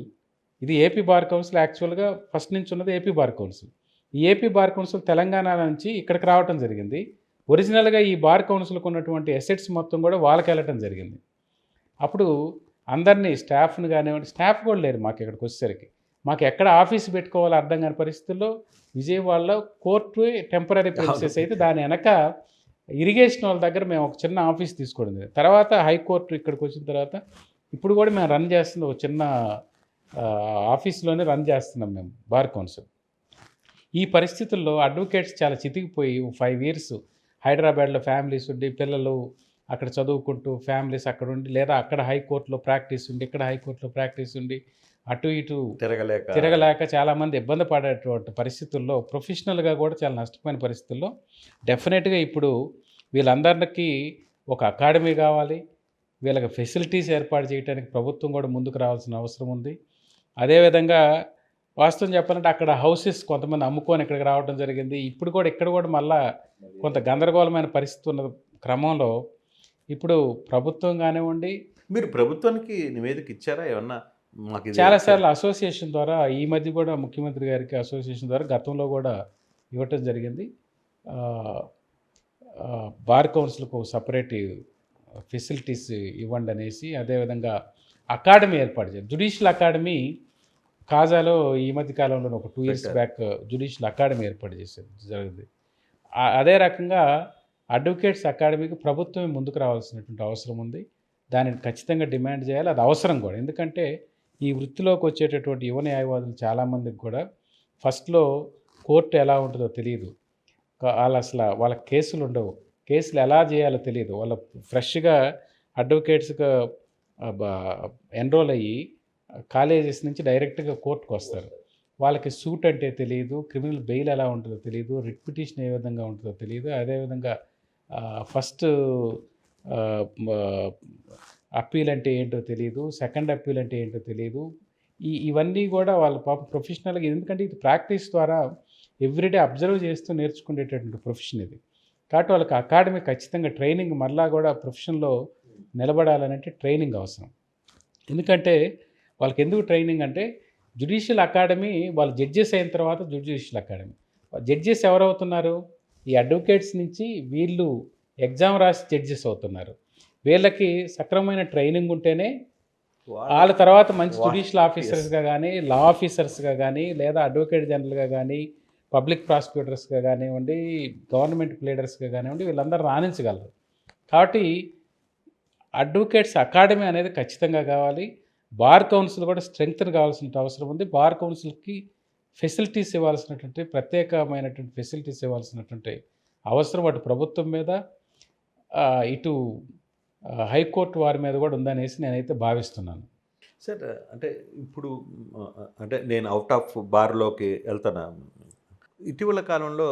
ఇది ఏపీ బార్ కౌన్సిల్ యాక్చువల్గా ఫస్ట్ నుంచి ఉన్నది ఏపీ బార్ కౌన్సిల్. ఈ ఏపీ బార్ కౌన్సిల్ తెలంగాణ నుంచి ఇక్కడికి రావటం జరిగింది. ఒరిజినల్గా ఈ బార్ కౌన్సిల్కి ఉన్నటువంటి అసెట్స్ మొత్తం కూడా వాళ్ళకి వెళ్ళటం జరిగింది. అప్పుడు అందరినీ స్టాఫ్ని కానివ్వండి, స్టాఫ్ కూడా లేరు మాకు ఇక్కడికి వచ్చేసరికి. మాకు ఎక్కడ ఆఫీస్ పెట్టుకోవాలో అర్థం కాని పరిస్థితుల్లో విజయవాడలో కోర్టు టెంపరీ ప్రిన్సెస్ అయితే దాని వెనక ఇరిగేషన్ వాళ్ళ దగ్గర మేము ఒక చిన్న ఆఫీస్ తీసుకోవడం జరిగింది. తర్వాత హైకోర్టు ఇక్కడికి వచ్చిన తర్వాత ఇప్పుడు కూడా మేము రన్ చేస్తున్న ఒక చిన్న ఆఫీస్లోనే రన్ చేస్తున్నాం మేము బార్ కౌన్సిల్. ఈ పరిస్థితుల్లో అడ్వకేట్స్ చాలా చితికిపోయి 5 ఇయర్స్ హైదరాబాద్లో ఫ్యామిలీస్ ఉండి, పిల్లలు అక్కడ చదువుకుంటూ ఫ్యామిలీస్ అక్కడ ఉండి, లేదా అక్కడ హైకోర్టులో ప్రాక్టీస్ ఉండి, ఇక్కడ హైకోర్టులో ప్రాక్టీస్ ఉండి, అటు ఇటు తిరగలేక చాలామంది ఇబ్బంది పడేటువంటి పరిస్థితుల్లో, ప్రొఫెషనల్గా కూడా చాలా నష్టపోయిన పరిస్థితుల్లో డెఫినెట్గా ఇప్పుడు వీళ్ళందరికీ ఒక అకాడమీ కావాలి. వీళ్ళకి ఫెసిలిటీస్ ఏర్పాటు చేయడానికి ప్రభుత్వం కూడా ముందుకు రావాల్సిన అవసరం ఉంది. అదేవిధంగా వాస్తవం చెప్పాలంటే అక్కడ హౌసెస్ కొంతమంది అమ్ముకొని ఇక్కడికి రావడం జరిగింది. ఇప్పుడు కూడా ఇక్కడ కూడా మళ్ళా కొంత గందరగోళమైన పరిస్థితి ఉన్న క్రమంలో ఇప్పుడు ప్రభుత్వం కానివ్వండి, మీరు ప్రభుత్వానికి నివేదిక ఇచ్చారా ఏమన్నా? మాకు చాలాసార్లు అసోసియేషన్ ద్వారా, ఈ మధ్య కూడా ముఖ్యమంత్రి గారికి అసోసియేషన్ ద్వారా గతంలో కూడా ఇవ్వటం జరిగింది. బార్ కౌన్సిల్కు సపరేట్ ఫెసిలిటీస్ ఇవ్వండి అనేసి. అదేవిధంగా అకాడమీ ఏర్పాటు చేయాలి. జ్యుడిషియల్ అకాడమీ కాజాలో ఈ మధ్య కాలంలో ఒక 2 ఇయర్స్ బ్యాక్ జ్యుడిషియల్ అకాడమీ ఏర్పాటు చేసేది జరిగింది. అదే రకంగా అడ్వకేట్స్ అకాడమీకి ప్రభుత్వమే ముందుకు రావాల్సినటువంటి అవసరం ఉంది. దానిని ఖచ్చితంగా డిమాండ్ చేయాలి. అది అవసరం కూడా. ఎందుకంటే ఈ వృత్తిలోకి వచ్చేటటువంటి యువ న్యాయవాదులు చాలామందికి కూడా ఫస్ట్లో కోర్టు ఎలా ఉంటుందో తెలియదు. వాళ్ళ కేసులు ఉండవు. కేసులు ఎలా చేయాలో తెలియదు. వాళ్ళ ఫ్రెష్గా అడ్వకేట్స్గా ఎన్రోల్ అయ్యి కాలేజెస్ నుంచి డైరెక్ట్గా కోర్టుకు వస్తారు. వాళ్ళకి సూట్ అంటే తెలియదు, క్రిమినల్ బెయిల్ ఎలా ఉంటుందో తెలియదు, రిట్ పిటిషన్ ఏ విధంగా ఉంటుందో తెలియదు. అదేవిధంగా ఫస్ట్ అప్పీల్ అంటే ఏంటో తెలియదు, సెకండ్ అప్పీల్ అంటే ఏంటో తెలియదు. ఇవన్నీ కూడా వాళ్ళ పాపం ప్రొఫెషనల్గా, ఎందుకంటే ఇది ప్రాక్టీస్ ద్వారా ఎవ్రీడే అబ్జర్వ్ చేస్తూ నేర్చుకునేటటువంటి ప్రొఫెషన్ ఇది. కాబట్టి వాళ్ళకి అకాడమీ ఖచ్చితంగా ట్రైనింగ్ మళ్ళా కూడా ప్రొఫెషన్లో నిలబడాలంటే ట్రైనింగ్ అవసరం. ఎందుకంటే వాళ్ళకి ఎందుకు ట్రైనింగ్ అంటే జ్యుడిషియల్ అకాడమీ వాళ్ళు జడ్జెస్ అయిన తర్వాత జ్యుడిషియల్ అకాడమీ. జడ్జెస్ ఎవరవుతున్నారు? ఈ అడ్వకేట్స్ నుంచి వీళ్ళు ఎగ్జామ్ రాసి జడ్జెస్ అవుతున్నారు. వీళ్ళకి సక్రమమైన ట్రైనింగ్ ఉంటేనే వాళ్ళ తర్వాత మంచి జ్యుడిషియల్ ఆఫీసర్స్గా కానీ, లా ఆఫీసర్స్గా కానీ, లేదా అడ్వకేట్ జనరల్గా కానీ, పబ్లిక్ ప్రాసిక్యూటర్స్గా కానివ్వండి, గవర్నమెంట్ ప్లీడర్స్గా కానివ్వండి, వీళ్ళందరూ రాణించగలరు. కాబట్టి అడ్వకేట్స్ అకాడమీ అనేది ఖచ్చితంగా కావాలి. బార్ కౌన్సిల్ కూడా స్ట్రెంగ్తన్ కావాల్సిన అవసరం ఉంది. బార్ కౌన్సిల్కి ఫెసిలిటీస్ ఇవ్వాల్సినటువంటి ప్రత్యేకమైనటువంటి ఫెసిలిటీస్ ఇవ్వాల్సినటువంటి అవసరం అటు ప్రభుత్వం మీద ఇటు హైకోర్టు వారి మీద కూడా ఉందనేసి నేనైతే భావిస్తున్నాను. సార్ అంటే ఇప్పుడు అంటే నేను అవుట్ ఆఫ్ బార్లోకి వెళ్తాను. ఇటీవల కాలంలో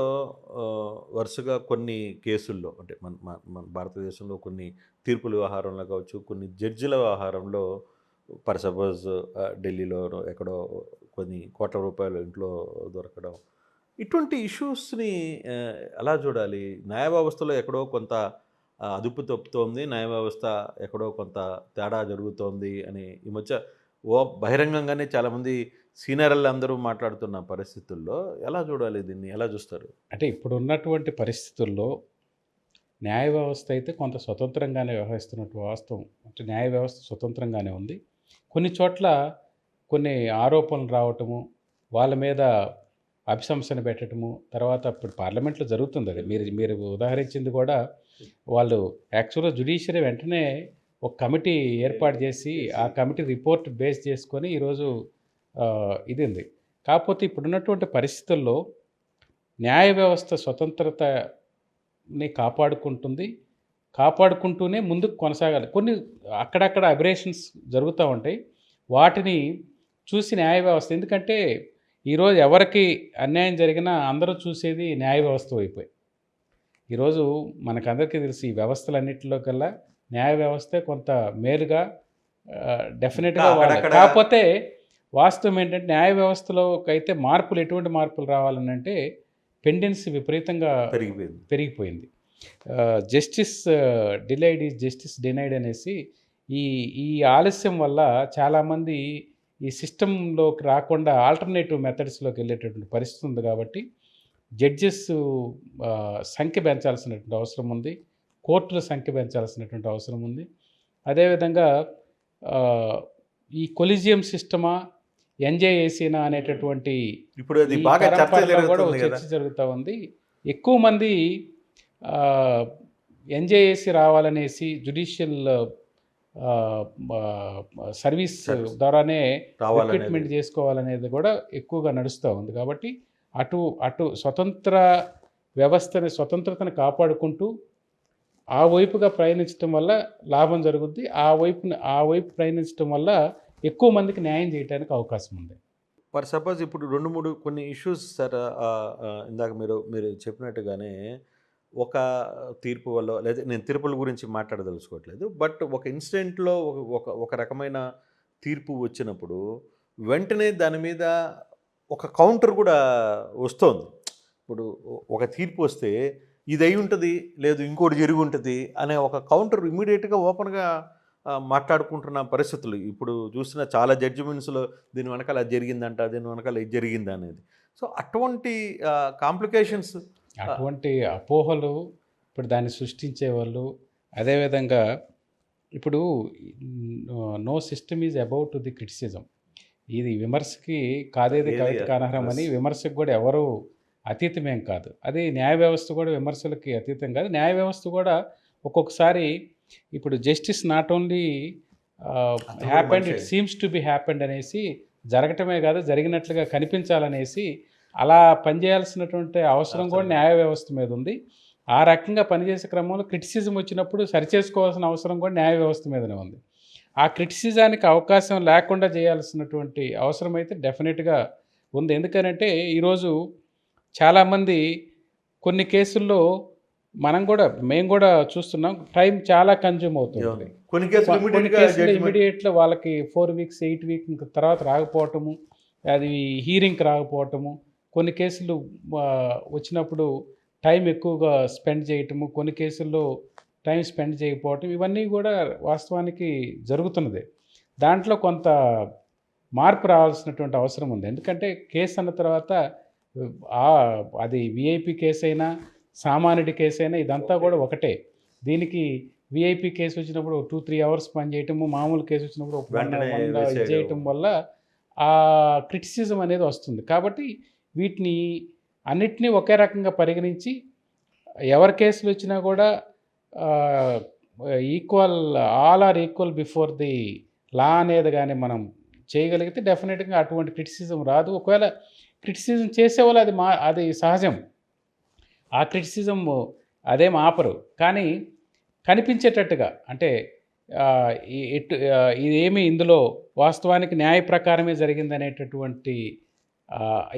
వరుసగా కొన్ని కేసుల్లో అంటే మన భారతదేశంలో కొన్ని తీర్పుల వ్యవహారంలో కావచ్చు, కొన్ని జడ్జిల వ్యవహారంలో ఫర్ సపోజ్ ఢిల్లీలో ఎక్కడో కొన్ని కోట్ల రూపాయలు ఇంట్లో దొరకడం, ఇటువంటి ఇష్యూస్ని ఎలా చూడాలి? న్యాయ వ్యవస్థలో ఎక్కడో కొంత అదుపు తప్పుతోంది, న్యాయ వ్యవస్థ ఎక్కడో కొంత తేడా జరుగుతోంది అని ఈ మధ్య బహిరంగంగానే చాలామంది సీనియర్లు అందరూ మాట్లాడుతున్న పరిస్థితుల్లో ఎలా చూడాలి దీన్ని? ఎలా చూస్తారు? అంటే ఇప్పుడు ఉన్నటువంటి పరిస్థితుల్లో న్యాయ వ్యవస్థ అయితే కొంత స్వతంత్రంగానే వ్యవహరిస్తున్నట్టు వాస్తవం. అంటే న్యాయ వ్యవస్థ స్వతంత్రంగానే ఉంది. కొన్ని చోట్ల కొన్ని ఆరోపణలు రావటము, వాళ్ళ మీద అభిశంసన పెట్టడము, తర్వాత ఇప్పుడు పార్లమెంట్లో జరుగుతుంది అది. మీరు ఉదాహరించింది కూడా వాళ్ళు యాక్చువల్గా జ్యుడిషియరీ వెంటనే ఒక కమిటీ ఏర్పాటు చేసి ఆ కమిటీ రిపోర్ట్ బేస్ చేసుకొని ఈరోజు ఇది ఉంది. కాకపోతే ఇప్పుడున్నటువంటి పరిస్థితుల్లో న్యాయ వ్యవస్థ స్వతంత్రతని కాపాడుకుంటూనే ముందుకు కొనసాగాలి. కొన్ని అక్కడక్కడ అబరేషన్స్ జరుగుతూ ఉంటాయి. వాటిని చూసి న్యాయ వ్యవస్థ, ఎందుకంటే ఈరోజు ఎవరికి అన్యాయం జరిగినా అందరూ చూసేది న్యాయ వ్యవస్థ వైపే. ఈరోజు మనకందరికీ తెలిసి ఈ వ్యవస్థలన్నింటిలో కల్లా న్యాయ వ్యవస్థే కొంత మేలుగా డెఫినెట్గా వాడాలి. కాకపోతే వాస్తవం ఏంటంటే న్యాయ వ్యవస్థలో అయితే ఎటువంటి మార్పులు రావాలని అంటే పెండెన్సీ విపరీతంగా పెరిగిపోయింది. Justice delayed is justice denied అనేసి ఈ ఆలస్యం వల్ల చాలామంది ఈ సిస్టంలోకి రాకుండా ఆల్టర్నేటివ్ మెథడ్స్లోకి వెళ్ళేటటువంటి పరిస్థితి ఉంది. కాబట్టి జడ్జెస్ సంఖ్య పెంచాల్సినటువంటి అవసరం ఉంది, కోర్టుల సంఖ్య పెంచాల్సినటువంటి అవసరం ఉంది. అదేవిధంగా ఈ కొలిజియం సిస్టమా, ఎన్జేఏసీనా అనేటటువంటి ఇప్పుడు అది బాగా చర్చ జరుగుతూ ఉంది. ఎక్కువ మంది ఎన్జేఏసీ రావాలనేసి జ్యుడిషియల్ సర్వీస్ ద్వారానే రిక్రూట్మెంట్ చేసుకోవాలనేది కూడా ఎక్కువగా నడుస్తూ ఉంది. కాబట్టి అటు స్వతంత్ర వ్యవస్థని స్వతంత్రతను కాపాడుకుంటూ ఆ వైపుగా ప్రయాణించడం వల్ల లాభం జరుగుద్ది. ఆ వైపు ప్రయాణించడం వల్ల ఎక్కువ మందికి న్యాయం చేయడానికి అవకాశం ఉంది. ఫర్ సపోజ్ ఇప్పుడు 2-3 కొన్ని ఇష్యూస్ సార్, ఇందాక మీరు చెప్పినట్టుగానే ఒక తీర్పు వల్ల, లేదా నేను తీర్పుల గురించి మాట్లాడదలుచుకోవట్లేదు, బట్ ఒక ఇన్సిడెంట్లో ఒక రకమైన తీర్పు వచ్చినప్పుడు వెంటనే దాని మీద ఒక కౌంటర్ కూడా వస్తుంది. ఇప్పుడు ఒక తీర్పు వస్తే ఇది అయి ఉంటుంది, లేదు ఇంకోటి జరిగి ఉంటుంది అనే ఒక కౌంటర్ ఇమీడియట్గా ఓపెన్గా మాట్లాడుకుంటున్న పరిస్థితులు ఇప్పుడు చూసిన చాలా జడ్జిమెంట్స్లో దీని వెనకాల అది జరిగిందంట, దీని వెనకాల ఇది జరిగింది అనేది. సో అటువంటి కాంప్లికేషన్స్, అటువంటి అపోహలు ఇప్పుడు దాన్ని సృష్టించేవాళ్ళు. అదేవిధంగా ఇప్పుడు no system is about the criticism. ఇది విమర్శకి కాదేది కవితకి అనర్హం అని, విమర్శకు కూడా ఎవరు అతీతమేం కాదు. అది న్యాయ వ్యవస్థ కూడా విమర్శలకి అతీతం కాదు. న్యాయ వ్యవస్థ కూడా ఒక్కొక్కసారి ఇప్పుడు justice not only happened, it seems to be happened అనేసి జరగటమే కాదు జరిగినట్లుగా కనిపించాలనేసి అలా పనిచేయాల్సినటువంటి అవసరం కూడా న్యాయ వ్యవస్థ మీద ఉంది. ఆ రకంగా పనిచేసే క్రమంలో క్రిటిసిజం వచ్చినప్పుడు సరిచేసుకోవాల్సిన అవసరం కూడా న్యాయ వ్యవస్థ మీదనే ఉంది. ఆ క్రిటిసిజానికి అవకాశం లేకుండా చేయాల్సినటువంటి అవసరం అయితే డెఫినెట్గా ఉంది. ఎందుకనంటే ఈరోజు చాలామంది కొన్ని కేసుల్లో మేము కూడా చూస్తున్నాం, టైం చాలా కన్జ్యూమ్ అవుతుంది. కొన్ని కేసులు ఇమీడియట్లో వాళ్ళకి 4 weeks 8 weeks తర్వాత రాకపోవటము, అది హీరింగ్కి రాకపోవటము, కొన్ని కేసులు వచ్చినప్పుడు టైం ఎక్కువగా స్పెండ్ చేయటము, కొన్ని కేసుల్లో టైం స్పెండ్ చేయకపోవటం ఇవన్నీ కూడా వాస్తవానికి జరుగుతున్నదే. దాంట్లో కొంత మార్పు రావాల్సినటువంటి అవసరం ఉంది. ఎందుకంటే కేసు అన్న తర్వాత అది వీఐపీ కేసు అయినా, సామాన్యుడి కేసు అయినా ఇదంతా కూడా ఒకటే. దీనికి వీఐపీ కేసు వచ్చినప్పుడు 2, 3 అవర్స్ పని చేయటము, మామూలు కేసు వచ్చినప్పుడు ఒక 1 వెంటనే ఇది వేసేయడం. చేయటం వల్ల ఆ క్రిటిసిజం అనేది వస్తుంది. కాబట్టి వీటిని అన్నిటినీ ఒకే రకంగా పరిగణించి ఎవరి కేసులు వచ్చినా కూడా equal, all are equal before the law అనేది కానీ మనం చేయగలిగితే డెఫినెట్గా అటువంటి క్రిటిసిజం రాదు. ఒకవేళ క్రిటిసిజం చేసేవాళ్ళు అది సహజం. ఆ క్రిటిసిజం అదేం ఆపరు. కానీ కనిపించేటట్టుగా అంటే ఇదేమి ఇందులో వాస్తవానికి న్యాయ ప్రకారమే జరిగిందనేటటువంటి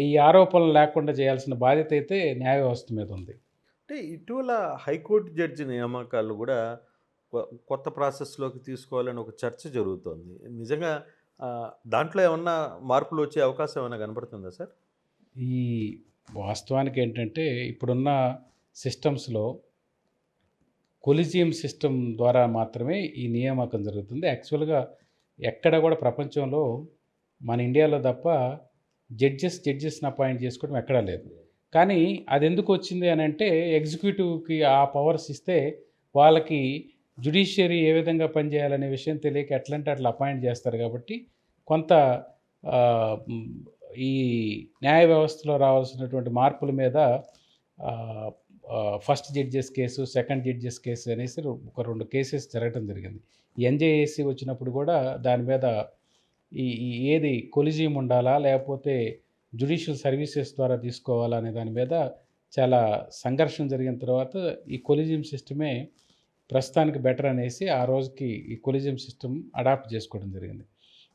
ఈ ఆరోపణలు లేకుండా చేయాల్సిన బాధ్యత అయితే న్యాయ వ్యవస్థ మీద ఉంది. అంటే ఇటీవల హైకోర్టు జడ్జి నియామకాలు కూడా కొత్త ప్రాసెస్లోకి తీసుకోవాలని ఒక చర్చ జరుగుతోంది. నిజంగా దాంట్లో ఏమన్నా మార్పులు వచ్చే అవకాశం ఏమైనా కనపడుతుందా సార్? ఈ వాస్తవానికి ఏంటంటే ఇప్పుడున్న సిస్టమ్స్లో కొలిజియం సిస్టమ్ ద్వారా మాత్రమే ఈ నియామకం జరుగుతుంది. యాక్చువల్గా ఎక్కడ కూడా ప్రపంచంలో మన ఇండియాలో తప్ప జడ్జెస్ని అపాయింట్ చేసుకోవడం ఎక్కడా లేదు. కానీ అది ఎందుకు వచ్చింది అని అంటే ఎగ్జిక్యూటివ్కి ఆ పవర్స్ ఇస్తే వాళ్ళకి జ్యుడిషియరీ ఏ విధంగా పనిచేయాలనే విషయం తెలియక ఎట్లంటే అట్లా అపాయింట్ చేస్తారు. కాబట్టి కొంత ఈ న్యాయ వ్యవస్థలో రావాల్సినటువంటి మార్పుల మీద first judges case, second judges case అనేసి ఒక 2 కేసెస్ జరగడం జరిగింది. ఎన్జేఏసీ వచ్చినప్పుడు కూడా దాని మీద ఏది కొలిజియం ఉండాలా లేకపోతే జ్యుడిషియల్ సర్వీసెస్ ద్వారా తీసుకోవాలా అనే దాని మీద చాలా సంఘర్షణ జరిగిన తర్వాత ఈ కొలిజియం సిస్టమే ప్రస్తుతానికి బెటర్ అనేసి ఆ రోజుకి ఈ కొలిజియం సిస్టమ్ అడాప్ట్ చేసుకోవడం జరిగింది.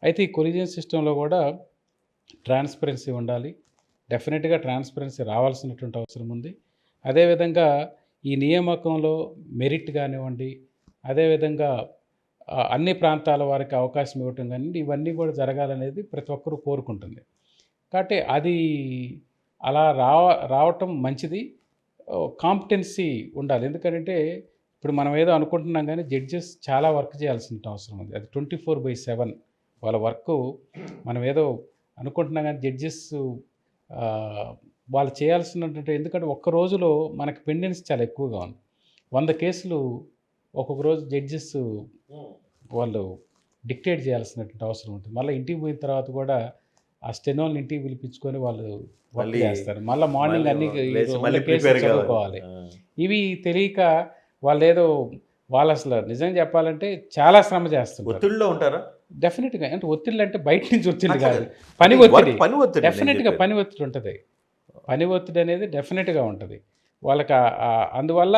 అయితే ఈ కొలిజియం సిస్టంలో కూడా ట్రాన్స్పరెన్సీ ఉండాలి. డెఫినెట్గా ట్రాన్స్పరెన్సీ రావాల్సినటువంటి అవసరం ఉంది. అదేవిధంగా ఈ నియామకంలో మెరిట్ కానివ్వండి, అదేవిధంగా అన్ని ప్రాంతాల వారికి అవకాశం ఇవ్వటం కానివ్వండి, ఇవన్నీ కూడా జరగాలనేది ప్రతి ఒక్కరూ కోరుకుంటుంది. కాబట్టి అది అలా రావటం మంచిది. కాంపిటెన్సీ ఉండాలి. ఎందుకంటే ఇప్పుడు మనం ఏదో అనుకుంటున్నాం కానీ జడ్జెస్ చాలా వర్క్ చేయాల్సిన అవసరం ఉంది. అది 24/7 వాళ్ళ వర్క్. మనం ఏదో అనుకుంటున్నాం కానీ జడ్జెస్ వాళ్ళు చేయాల్సినటువంటి, ఎందుకంటే ఒక్క రోజులో మనకి పెండెన్స్ చాలా ఎక్కువగా ఉంది. 100 కేసులు ఒక్కొక్క రోజు జడ్జెస్ వాళ్ళు డిక్టేట్ చేయాల్సినటువంటి అవసరం ఉంటుంది. మళ్ళీ ఇంటికి పోయిన తర్వాత కూడా ఆ స్టెనోల్ని ఇంటికి పిలిపించుకొని వాళ్ళు వర్క్ చేస్తారు. మళ్ళీ మార్నింగ్ అన్ని కేసులు చదువుకోవాలి. ఇవి తెలియక వాళ్ళు అసలు నిజం చెప్పాలంటే చాలా శ్రమ చేస్తారు. ఒత్తిడిలో ఉంటారా? డెఫినెట్గా. అంటే ఒత్తిళ్ళు అంటే బయట నుంచి ఒత్తిడి కాదు, పని ఒత్తిడి. డెఫినెట్గా పని ఒత్తిడి ఉంటుంది. పని ఒత్తిడి అనేది డెఫినెట్గా ఉంటుంది వాళ్ళకి. అందువల్ల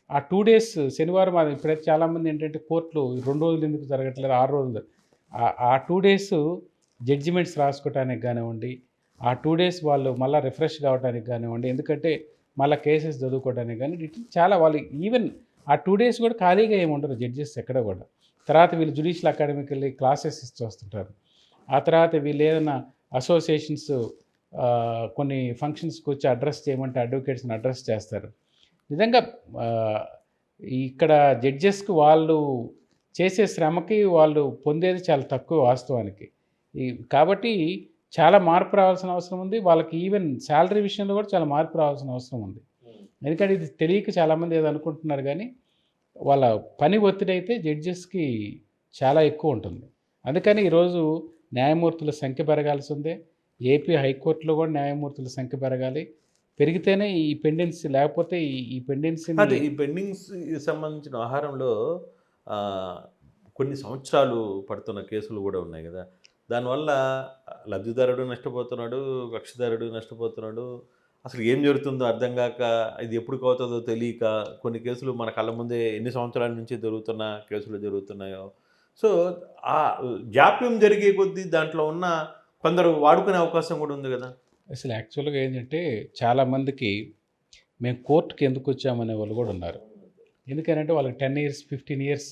ఆ 2 days శనివారం ఇప్పుడైతే చాలామంది ఏంటంటే కోర్టులు 2 రోజులు ఎందుకు జరగట్లేదు, 6 రోజులు. ఆ 2 days జడ్జిమెంట్స్ రాసుకోవడానికి కానివ్వండి, ఆ 2 days వాళ్ళు మళ్ళీ రిఫ్రెష్ కావడానికి కానివ్వండి, ఎందుకంటే మళ్ళీ కేసెస్ చదువుకోవడానికి కానీ చాలా వాళ్ళు ఈవెన్ ఆ 2 days కూడా ఖాళీగా ఏమి ఉండరు జడ్జెస్ ఎక్కడ కూడా. తర్వాత వీళ్ళు జ్యుడిషియల్ అకాడమీకి వెళ్ళి క్లాసెస్ ఇస్తూ వస్తుంటారు. ఆ తర్వాత వీళ్ళు ఏదైనా అసోసియేషన్స్ కొన్ని ఫంక్షన్స్కి వచ్చి అడ్రస్ చేయమంటే అడ్వకేట్స్ని అడ్రస్ చేస్తారు. నిజంగా ఇక్కడ జడ్జెస్కి వాళ్ళు చేసే శ్రమకి వాళ్ళు పొందేది చాలా తక్కువ వాస్తవానికి. కాబట్టి చాలా మార్పు రావాల్సిన అవసరం ఉంది. వాళ్ళకి ఈవెన్ శాలరీ విషయంలో కూడా చాలా మార్పు రావాల్సిన అవసరం ఉంది. ఎందుకంటే ఇది తెలియక చాలామంది ఏదో అనుకుంటున్నారు కానీ వాళ్ళ పని ఒత్తిడి అయితే జడ్జెస్కి చాలా ఎక్కువ ఉంటుంది. అందుకని ఈరోజు న్యాయమూర్తుల సంఖ్య పెరగాల్సి ఉంది. ఏపీ హైకోర్టులో కూడా న్యాయమూర్తుల సంఖ్య పెరగాలి. పెరిగితేనే ఈ పెండెన్సీ, లేకపోతే ఈ పెండింగ్స్ సంబంధించిన ఆహారంలో కొన్ని సంవత్సరాలు పడుతున్న కేసులు కూడా ఉన్నాయి కదా. దానివల్ల లబ్ధిదారుడు నష్టపోతున్నాడు, కక్షిదారుడు నష్టపోతున్నాడు. అసలు ఏం జరుగుతుందో అర్థం కాక, ఇది ఎప్పుడు అవుతుందో తెలియక కొన్ని కేసులు మన కళ్ళ ముందే ఎన్ని సంవత్సరాల నుంచి జరుగుతున్న కేసులు జరుగుతున్నాయో. సో ఆ జాప్యం జరిగే కొద్దీ దాంట్లో ఉన్న కొందరు వాడుకునే అవకాశం కూడా ఉంది కదా. అసలు యాక్చువల్గా ఏంటంటే చాలామందికి మేము కోర్టుకి ఎందుకు వచ్చామనే వాళ్ళు కూడా ఉన్నారు. ఎందుకనంటే వాళ్ళకి 10 years 15 years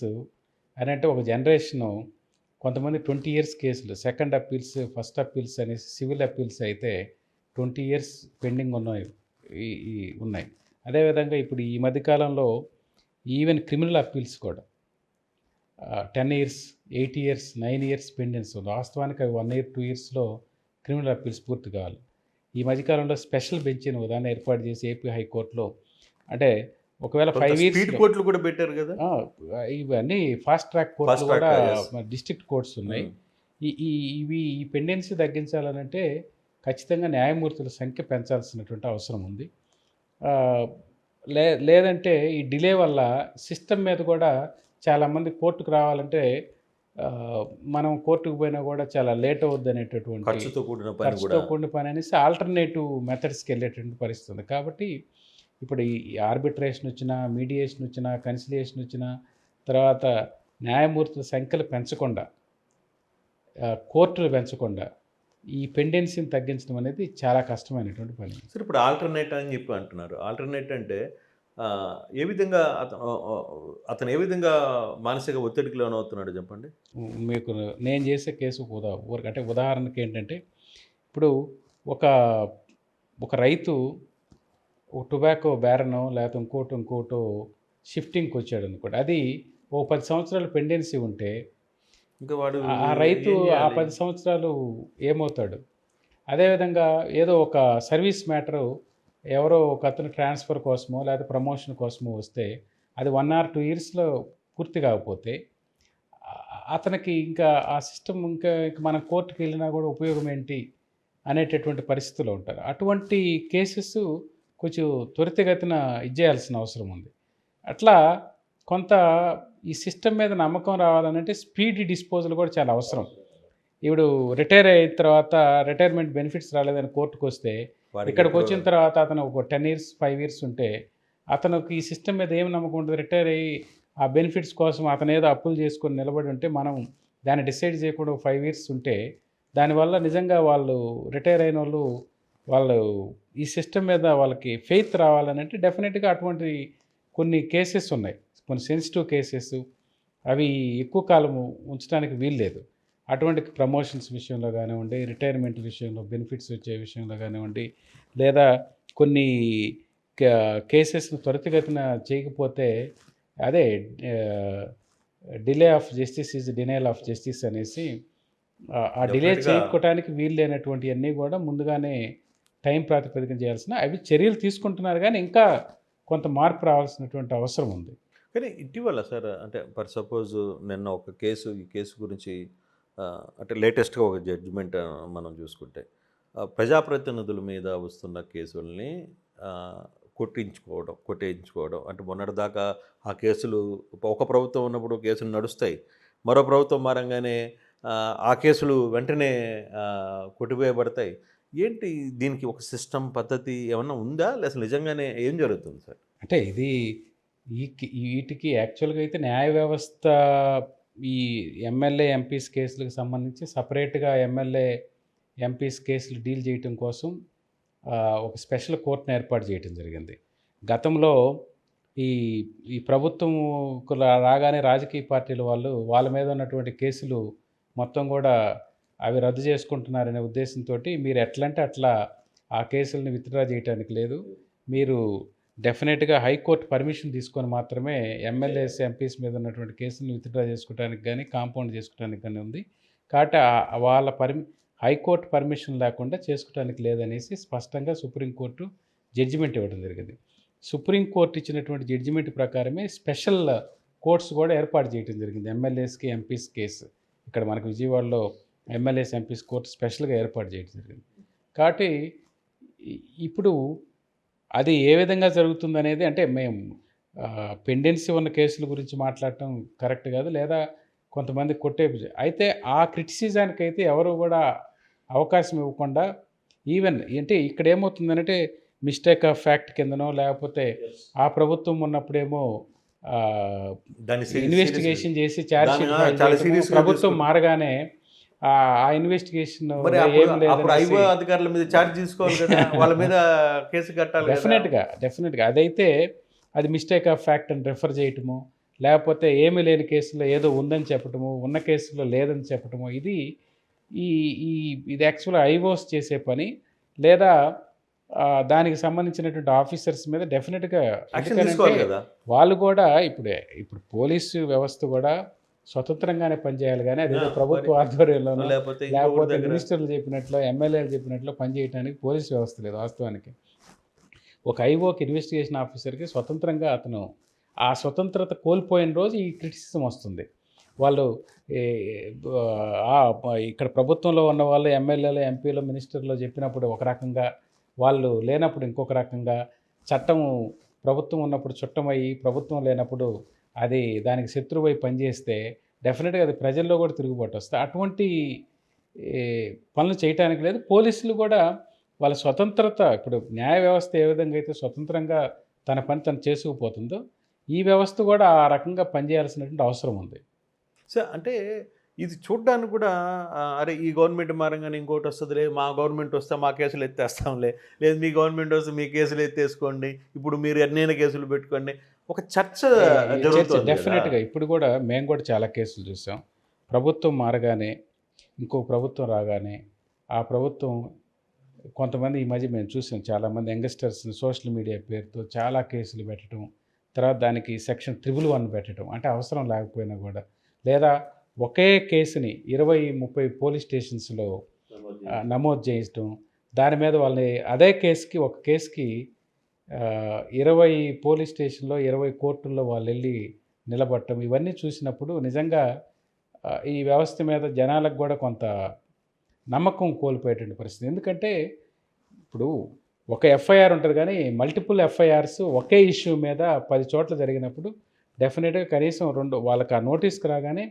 అని అంటే ఒక జనరేషను. కొంతమంది 20 years కేసులు, సెకండ్ అప్పీల్స్, ఫస్ట్ అప్పీల్స్ అనేసి సివిల్ అప్పీల్స్ అయితే 20 years పెండింగ్ ఉన్నాయి. అదేవిధంగా ఇప్పుడు ఈ మధ్యకాలంలో ఈవెన్ క్రిమినల్ అప్పీల్స్ కూడా 10 ఇయర్స్, 8 ఇయర్స్, 9 ఇయర్స్ పెండెన్స్ ఉంది. వాస్తవానికి అవి 1 ఇయర్, 2 ఇయర్స్‌లో క్రిమినల్ అప్పీల్స్ పూర్తి కావాలి. ఈ మధ్యకాలంలో స్పెషల్ బెంచ్‌ని ఉదాహరణ ఏర్పాటు చేసి ఏపీ హైకోర్టులో అంటే ఒకవేళ 5 స్పీడ్ ఇయర్స్‌లో కోర్టులు కూడా పెట్టారు కదా. ఇవన్నీ ఫాస్ట్ ట్రాక్ కోర్టులు ఫాస్ట్ ట్రాక్, కూడా yes. డిస్ట్రిక్ట్ కోర్ట్స్ ఉన్నాయి. ఈ పెండెన్సీ తగ్గించాలనంటే ఖచ్చితంగా న్యాయమూర్తుల సంఖ్య పెంచాల్సినటువంటి అవసరం ఉంది. ఆహ్, లేదంటే ఈ డిలే వల్ల సిస్టమ్ మీద కూడా చాలామంది కోర్టుకు రావాలంటే మనం కోర్టుకు పోయినా కూడా చాలా లేట్ అవుద్ది అనేటటువంటి ఖర్చుతో కూడిన పని ఖర్చుతో కూడా. కూడిన పని అనేసి ఆల్టర్నేటివ్ మెథడ్స్కి వెళ్ళేటువంటి పరిస్థితి ఉంది. కాబట్టి ఇప్పుడు ఈ ఆర్బిట్రేషన్ వచ్చినా, మీడియేషన్ వచ్చినా, కన్సిలియేషన్ వచ్చినా, తర్వాత న్యాయమూర్తుల సంఖ్యలు పెంచకుండా, కోర్టులు పెంచకుండా ఈ పెండెన్సీని తగ్గించడం అనేది చాలా కష్టమైనటువంటి పని. సరే, ఇప్పుడు ఆల్టర్నేట్ అని చెప్పి అంటున్నారు. ఆల్టర్నేట్ అంటే ఏ విధంగా అతను ఏ విధంగా మానసిక ఒత్తిడికి లోనవుతున్నాడు చెప్పండి. మీకు నేను చేసే కేసు అంటే ఉదాహరణకి ఏంటంటే ఇప్పుడు ఒక ఒక రైతు ఒక టొబాకో బ్యారనో లేకపోతే ఇంకోటో షిఫ్టింగ్కి వచ్చాడు అనుకోండి. అది ఓ 10 సంవత్సరాలు పెండెన్సీ ఉంటే ఇంకా వాడు ఆ రైతు ఏం ఆ చేయాలి? 10 సంవత్సరాలు ఏమవుతాడు? అదేవిధంగా ఏదో ఒక సర్వీస్ మ్యాటరు ఎవరో ఒక అతను ట్రాన్స్ఫర్ కోసమో లేకపోతే ప్రమోషన్ కోసమో వస్తే అది 1 ఆర్ 2 ఇయర్స్‌లో పూర్తి కాకపోతే అతనికి ఇంకా ఆ సిస్టమ్ ఇంకా మనం కోర్టుకి వెళ్ళినా కూడా ఉపయోగం ఏంటి అనేటటువంటి పరిస్థితిలో ఉంటారు. అటువంటి కేసెస్ కొంచెం త్వరితగతిన ఇచ్చేయాల్సిన అవసరం ఉంది. అట్లా కొంత ఈ సిస్టమ్ మీద నమ్మకం రావాలనంటే స్పీడీ డిస్పోజల్ కూడా చాలా అవసరం. ఇప్పుడు రిటైర్ అయిన తర్వాత రిటైర్మెంట్ బెనిఫిట్స్ రాలేదని కోర్టుకు వస్తే వాడికి ఇక్కడికి ఎప్పుడు వచ్చిన తర్వాత అతను ఒక 10 ఇయర్స్, 5 ఇయర్స్ ఉంటే అతనికి ఈ సిస్టమ్ మీద ఏం నమ్మకం ఉంటుంది? రిటైర్ అయ్యి ఆ బెనిఫిట్స్ కోసం అతను ఏదో అప్పులు చేసుకొని నిలబడి ఉంటే మనం దాన్ని డిసైడ్ చేయకుండా 5 ఇయర్స్ ఉంటే దానివల్ల నిజంగా వాళ్ళు రిటైర్ అయిన వాళ్ళు ఈ సిస్టమ్ మీద వాళ్ళకి ఫెయిత్ రావాలనంటే డెఫినెట్గా అటువంటి కొన్ని కేసెస్ ఉన్నాయి. కొన్ని సెన్సిటివ్ కేసెస్ అవి ఎక్కువ కాలం ఉంచడానికి వీల్లేదు. అటువంటి ప్రమోషన్స్ విషయంలో కానివ్వండి, రిటైర్మెంట్ విషయంలో బెనిఫిట్స్ వచ్చే విషయంలో కానివ్వండి, లేదా కొన్ని కేసెస్ను త్వరితగతిన చేయకపోతే అదే delay of justice is denial of justice అనేసి ఆ డిలే Definitely గా చేయకపోవడానికి వీలు లేనటువంటివన్నీ కూడా ముందుగానే టైం ప్రాతిపదికన చేయాల్సిన అవి చర్యలు తీసుకుంటున్నారు, కానీ ఇంకా కొంత మార్పు రావాల్సినటువంటి అవసరం ఉంది. కానీ ఇటీవల సార్, అంటే ఫర్ సపోజ్ నిన్న ఒక కేసు, ఈ కేసు గురించి అంటే లేటెస్ట్గా ఒక జడ్జిమెంట్ మనం చూసుకుంటే ప్రజాప్రతినిధుల మీద వస్తున్న కేసుల్ని కొట్టేయించుకోవడం అంటే మొన్నటిదాకా ఆ కేసులు ఒక ప్రభుత్వం ఉన్నప్పుడు కేసులు నడుస్తాయి, మరో ప్రభుత్వం మారంగానే ఆ కేసులు వెంటనే కొట్టివేయబడతాయి. ఏంటి దీనికి ఒక సిస్టమ్ పద్ధతి ఏమన్నా ఉందా, అసలు నిజంగానే ఏం జరుగుతుంది సార్? అంటే ఇది వీటికి యాక్చువల్గా అయితే న్యాయ వ్యవస్థ ఈ ఎమ్మెల్యే ఎంపీస్ కేసులకు సంబంధించి సపరేట్గా ఎమ్మెల్యే ఎంపీస్ కేసులు డీల్ చేయటం కోసం ఒక స్పెషల్ కోర్టును ఏర్పాటు చేయడం జరిగింది. గతంలో ఈ ఈ ప్రభుత్వం రాగానే రాజకీయ పార్టీల వాళ్ళ మీద ఉన్నటువంటి కేసులు మొత్తం కూడా అవి రద్దు చేసుకుంటున్నారనే ఉద్దేశంతో మీరు ఎట్లంటే అట్లా ఆ కేసులను విత్డ్రా చేయడానికి లేదు, మీరు డెఫినెట్గా హైకోర్టు పర్మిషన్ తీసుకొని మాత్రమే ఎమ్మెల్యేస్ ఎంపీస్ మీద ఉన్నటువంటి కేసులను విత్డ్రా చేసుకోవడానికి కానీ కాంపౌండ్ చేసుకోవడానికి కానీ ఉంది. కాబట్టి వాళ్ళ హైకోర్టు పర్మిషన్ లేకుండా చేసుకోవడానికి లేదనేసి స్పష్టంగా సుప్రీంకోర్టు జడ్జిమెంట్ ఇవ్వడం జరిగింది. సుప్రీంకోర్టు ఇచ్చినటువంటి జడ్జిమెంట్ ప్రకారమే స్పెషల్ కోర్ట్స్ కూడా ఏర్పాటు చేయడం జరిగింది ఎమ్మెల్యేస్కి ఎంపీస్ కేసు. ఇక్కడ మనకు విజయవాడలో ఎమ్మెల్యేస్ ఎంపీస్ కోర్టు స్పెషల్గా ఏర్పాటు చేయడం జరిగింది. కాబట్టి ఇప్పుడు అది ఏ విధంగా జరుగుతుందనేది అంటే మేము పెండెన్సీ ఉన్న కేసుల గురించి మాట్లాడటం కరెక్ట్ కాదు, లేదా కొంతమంది అయితే ఆ క్రిటిసిజానికి అయితే ఎవరు కూడా అవకాశం ఇవ్వకుండా ఈవెన్ అంటే ఇక్కడ ఏమవుతుందంటే మిస్టేక్ ఆఫ్ ఫ్యాక్ట్ కిందనో లేకపోతే ఆ ప్రభుత్వం ఉన్నప్పుడేమో ఇన్వెస్టిగేషన్ చేసి ఛార్జ్ షీట్ ఫైల్ చేయడం, ప్రభుత్వం మారగానే ఆ ఇన్వెస్టిగేషన్ అధికారుల మీద ఛార్జ్ తీసుకోవాలి కదా, వాళ్ళ మీద కేసు కట్టాలి. డెఫినెట్గా అదైతే అది మిస్టేక్ ఆఫ్ ఫ్యాక్ట్ అని రెఫర్ చేయటము, లేకపోతే ఏమీ లేని కేసులో ఏదో ఉందని చెప్పటము, ఉన్న కేసులో లేదని చెప్పటము, ఇది యాక్చువల్గా ఐఓస్ చేసే పని. లేదా దానికి సంబంధించినటువంటి ఆఫీసర్స్ మీద డెఫినెట్గా, యాక్షన్ ఎందుకనంటే తీసుకోవాలి కదా. వాళ్ళు కూడా ఇప్పుడు పోలీసు వ్యవస్థ కూడా స్వతంత్రంగానే పనిచేయాలి, కానీ అదేదో మరి ప్రభుత్వ ఆధ్వర్యంలోనో లేకపోతే ఇంకొకటి లేకపోతే దగ్గర మినిస్టర్లు చెప్పినట్లు ఎమ్మెల్యేలు చెప్పినట్లు పనిచేయడానికి పోలీస్ వ్యవస్థ లేదు వాస్తవానికి. ఒక ఐఓకి ఇన్వెస్టిగేషన్ ఆఫీసర్కి స్వతంత్రంగా అతను ఆ స్వతంత్రత కోల్పోయిన రోజు ఈ క్రిటిసిజం వస్తుంది. వాళ్ళు ఇక్కడ ప్రభుత్వంలో ఉన్న వాళ్ళు ఎమ్మెల్యేలు, ఎంపీలు, మినిస్టర్లు చెప్పినప్పుడు ఒక రకంగా, వాళ్ళు లేనప్పుడు ఇంకొక రకంగా, చట్టము ప్రభుత్వం ఉన్నప్పుడు చుట్టమయ్యి ప్రభుత్వం లేనప్పుడు అది దానికి శత్రువై పనిచేస్తే డెఫినెట్గా అది ప్రజల్లో కూడా తిరుగుబాటు వస్తుంది. అటువంటి పనులు చేయటానికి లేదు. పోలీసులు కూడా వాళ్ళ స్వతంత్రత, ఇప్పుడు న్యాయ వ్యవస్థ ఏ విధంగా అయితే స్వతంత్రంగా తన పని తను చేసుకుపోతుందో, ఈ వ్యవస్థ కూడా ఆ రకంగా పనిచేయాల్సినటువంటి అవసరం ఉంది. సో అంటే ఇది చూడ్డానికి కూడా అరే ఈ గవర్నమెంట్ మారంగానే ఇంకోటి వస్తుంది, లేదు మా గవర్నమెంట్ వస్తే మా కేసులు ఎత్తేస్తాంలే, లేదు మీ గవర్నమెంట్ వస్తే మీ కేసులు ఎత్తేసుకోండి, ఇప్పుడు మీరు ఎన్నైనా కేసులు పెట్టుకోండి, ఒక చర్చ జరుగుతుంది. డెఫినెట్గా ఇప్పుడు కూడా మేము కూడా చాలా కేసులు చూసాం. ప్రభుత్వం మారగానే ఇంకో ప్రభుత్వం రాగానే ఆ ప్రభుత్వం కొంతమంది, ఈ మధ్య మేము చూసాం చాలామంది యంగ్స్టర్స్ని సోషల్ మీడియా పేరుతో చాలా కేసులు పెట్టడం, తర్వాత దానికి సెక్షన్ 111 పెట్టడం, అంటే అవసరం లేకపోయినా కూడా, లేదా ఒకే కేసుని 20-30 పోలీస్ స్టేషన్స్లో నమోదు చేయటం, దాని మీద వాళ్ళని అదే కేసుకి, ఒక కేసుకి 20 పోలీస్ స్టేషన్లో 20 కోర్టుల్లో వాళ్ళు వెళ్ళి నిలబడటం, ఇవన్నీ చూసినప్పుడు నిజంగా ఈ వ్యవస్థ మీద జనాలకు కూడా కొంత నమ్మకం కోల్పోయేటువంటి పరిస్థితి. ఎందుకంటే ఇప్పుడు ఒక ఎఫ్ఐఆర్ ఉంటుంది, కానీ మల్టిపుల్ ఎఫ్ఐఆర్స్ ఒకే ఇష్యూ మీద 10 చోట్ల జరిగినప్పుడు డెఫినెట్గా కనీసం వాళ్ళకి ఆ నోటీస్కి రాగానే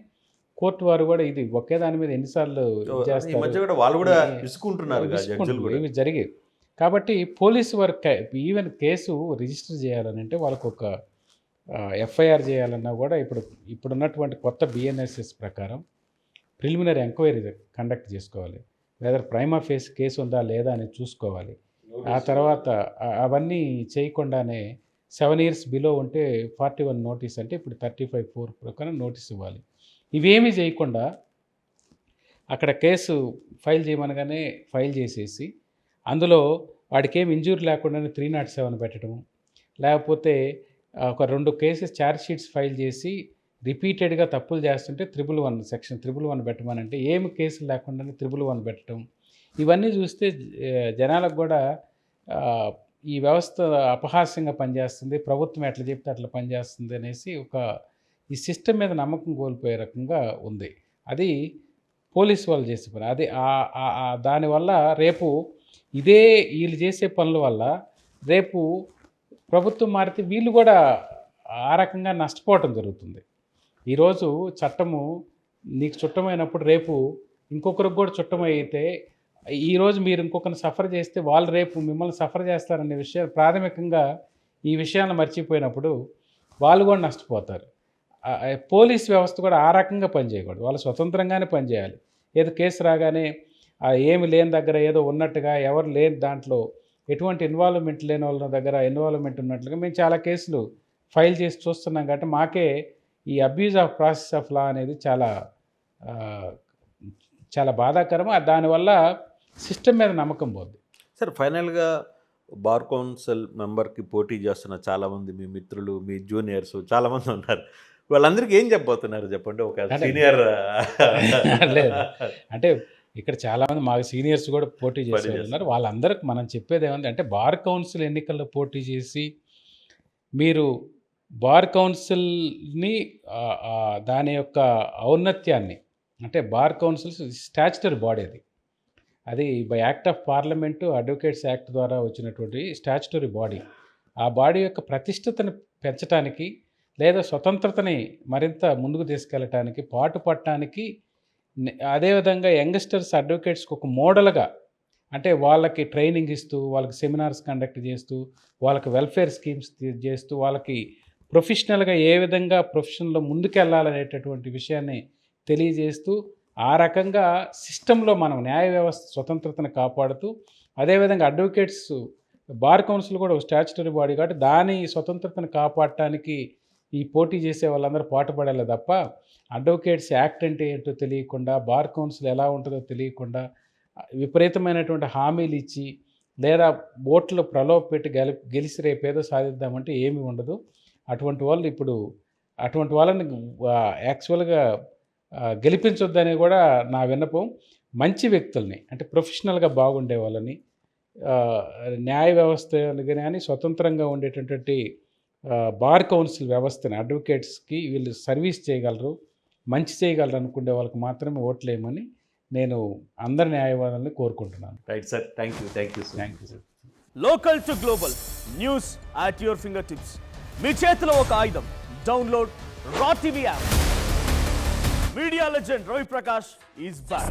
కోర్టు వారు కూడా ఇది ఒకే దాని మీద ఎన్నిసార్లు ఇవి జరిగేవి. కాబట్టి పోలీసు వారు ఈవెన్ కేసు రిజిస్టర్ చేయాలనంటే వాళ్ళకు ఒక ఎఫ్ఐఆర్ చేయాలన్నా కూడా ఇప్పుడున్నటువంటి కొత్త బిఎన్ఎస్ఎస్ ప్రకారం ప్రిలిమినరీ ఎంక్వైరీ కండక్ట్ చేసుకోవాలి, లేదా ప్రైమా ఫేస్ కేసు ఉందా లేదా అని చూసుకోవాలి. ఆ తర్వాత అవన్నీ చేయకుండానే 7 years బిలో ఉంటే 41 నోటీస్, అంటే ఇప్పుడు 35(4) ప్రకారం నోటీస్ ఇవ్వాలి. ఇవేమీ చేయకుండా అక్కడ కేసు ఫైల్ చేయమనగానే ఫైల్ చేసేసి అందులో వాడికి ఏం ఇంజూరీ లేకుండానే 307 పెట్టడం, లేకపోతే ఒక 2 కేసెస్ ఛార్జ్ షీట్స్ ఫైల్ చేసి రిపీటెడ్గా తప్పులు చేస్తుంటే 111 సెక్షన్ 111 పెట్టమనంటే ఏమి కేసులు లేకుండానే 111 పెట్టడం, ఇవన్నీ చూస్తే జనాలకు కూడా ఈ వ్యవస్థ అపహాస్యంగా పనిచేస్తుంది, ప్రభుత్వం ఎట్లా చెప్తే అట్లా పనిచేస్తుంది అనేసి ఈ సిస్టమ్ మీద నమ్మకం కోల్పోయే రకంగా ఉంది. అది పోలీసు వాళ్ళు చేసే పని. అది దానివల్ల రేపు వీళ్ళు చేసే పనుల వల్ల రేపు ప్రభుత్వం మారితే వీళ్ళు కూడా ఆ రకంగా నష్టపోవటం జరుగుతుంది. ఈరోజు చట్టము నీకు చుట్టమైనప్పుడు రేపు ఇంకొకరికి కూడా చుట్టమైతే, ఈరోజు మీరు ఇంకొకరిని సఫర్ చేస్తే వాళ్ళు రేపు మిమ్మల్ని సఫర్ చేస్తారనే విషయాలు ప్రాథమికంగా ఈ విషయాన్ని మర్చిపోయినప్పుడు వాళ్ళు కూడా నష్టపోతారు. పోలీస్ వ్యవస్థ కూడా ఆ రకంగా పనిచేయకూడదు, వాళ్ళు స్వతంత్రంగానే పనిచేయాలి. ఏదో కేసు రాగానే ఏమి లేని దగ్గర ఏదో ఉన్నట్టుగా, ఎవరు లేని దాంట్లో ఎటువంటి ఇన్వాల్వ్మెంట్ లేని వాళ్ళ దగ్గర ఇన్వాల్వ్మెంట్ ఉన్నట్లుగా మేము చాలా కేసులు ఫైల్ చేసి చూస్తున్నాం. కాబట్టి మాకే ఈ abuse of process of law అనేది చాలా చాలా బాధాకరం. దానివల్ల సిస్టమ్ మీద నమ్మకం పోద్ది. సార్, ఫైనల్గా బార్ కౌన్సిల్ మెంబర్కి పోటీ చేస్తున్న చాలామంది మీ మిత్రులు, మీ జూనియర్స్ చాలామంది ఉన్నారు, వాళ్ళందరికీ ఏం చెప్పబోతున్నారు చెప్పండి? ఒక సీనియర్ లేదు అంటే ఇక్కడ చాలామంది మా సీనియర్స్ కూడా పోటీ చేసే ఉన్నారు. వాళ్ళందరికి మనం చెప్పేది ఏమంటే, అంటే బార్ కౌన్సిల్ ఎన్నికల్లో పోటీ చేసి మీరు బార్ కౌన్సిల్ని దాని యొక్క ఔన్నత్యాన్ని, అంటే బార్ కౌన్సిల్ స్టాచ్యుటరీ బాడీ, అది by act of parliament advocates act ద్వారా వచ్చినటువంటి స్టాచ్యుటరీ బాడీ. ఆ బాడీ యొక్క ప్రతిష్టతను పెంచడానికి, లేదా స్వతంత్రతని మరింత ముందుకు తీసుకెళ్ళటానికి, పాటుపడటానికి, అదేవిధంగా యంగ్స్టర్స్ అడ్వకేట్స్కి ఒక మోడల్గా, అంటే వాళ్ళకి ట్రైనింగ్ ఇస్తూ, వాళ్ళకి సెమినార్స్ కండక్ట్ చేస్తూ, వాళ్ళకి వెల్ఫేర్ స్కీమ్స్ చేస్తూ, వాళ్ళకి ప్రొఫెషనల్గా ఏ విధంగా ప్రొఫెషన్లో ముందుకెళ్ళాలనేటటువంటి విషయాన్ని తెలియజేస్తూ, ఆ రకంగా సిస్టంలో మనం న్యాయ వ్యవస్థ స్వతంత్రతను కాపాడుతూ, అదేవిధంగా అడ్వకేట్స్ బార్ కౌన్సిల్ కూడా ఒక స్టాచ్యుటరీ బాడీ కాబట్టి దాని స్వతంత్రతను కాపాడటానికి ఈ పోటీ చేసే వాళ్ళందరూ పాటుపడాలి తప్ప, అడ్వకేట్స్ యాక్ట్ అంటే ఏంటో తెలియకుండా, బార్ కౌన్సిల్ ఎలా ఉంటుందో తెలియకుండా, విపరీతమైనటువంటి హామీలు ఇచ్చి లేదా ఓట్లు ప్రలోభ పెట్టి గెలిచి రేపేదో సాధిద్దామంటే ఏమీ ఉండదు. అటువంటి వాళ్ళు ఇప్పుడు అటువంటి వాళ్ళని యాక్చువల్‌గా గెలిపించొద్దని కూడా నా విన్నపం. మంచి వ్యక్తుల్ని అంటే ప్రొఫెషనల్‌గా బాగుండే వాళ్ళని న్యాయ వ్యవస్థని గాని స్వతంత్రంగా ఉండేటటువంటి బార్ కౌన్సిల్ వ్యవస్థని అడ్వకేట్స్‌కి వీళ్ళు సర్వీస్ చేయగలరు, మంచి చేయగలరు అనుకునే వాళ్ళకి మాత్రమే ఓట్లేయమని నేను అందరి న్యాయవాదుల్ని కోరుకుంటున్నాను. Right sir. Thank you sir. Thank you sir. Local to global news at your finger tips. మీ చేతిలో ఒక ఆయుధం. Download Raw TV app. Media legend Ravi Prakash is back.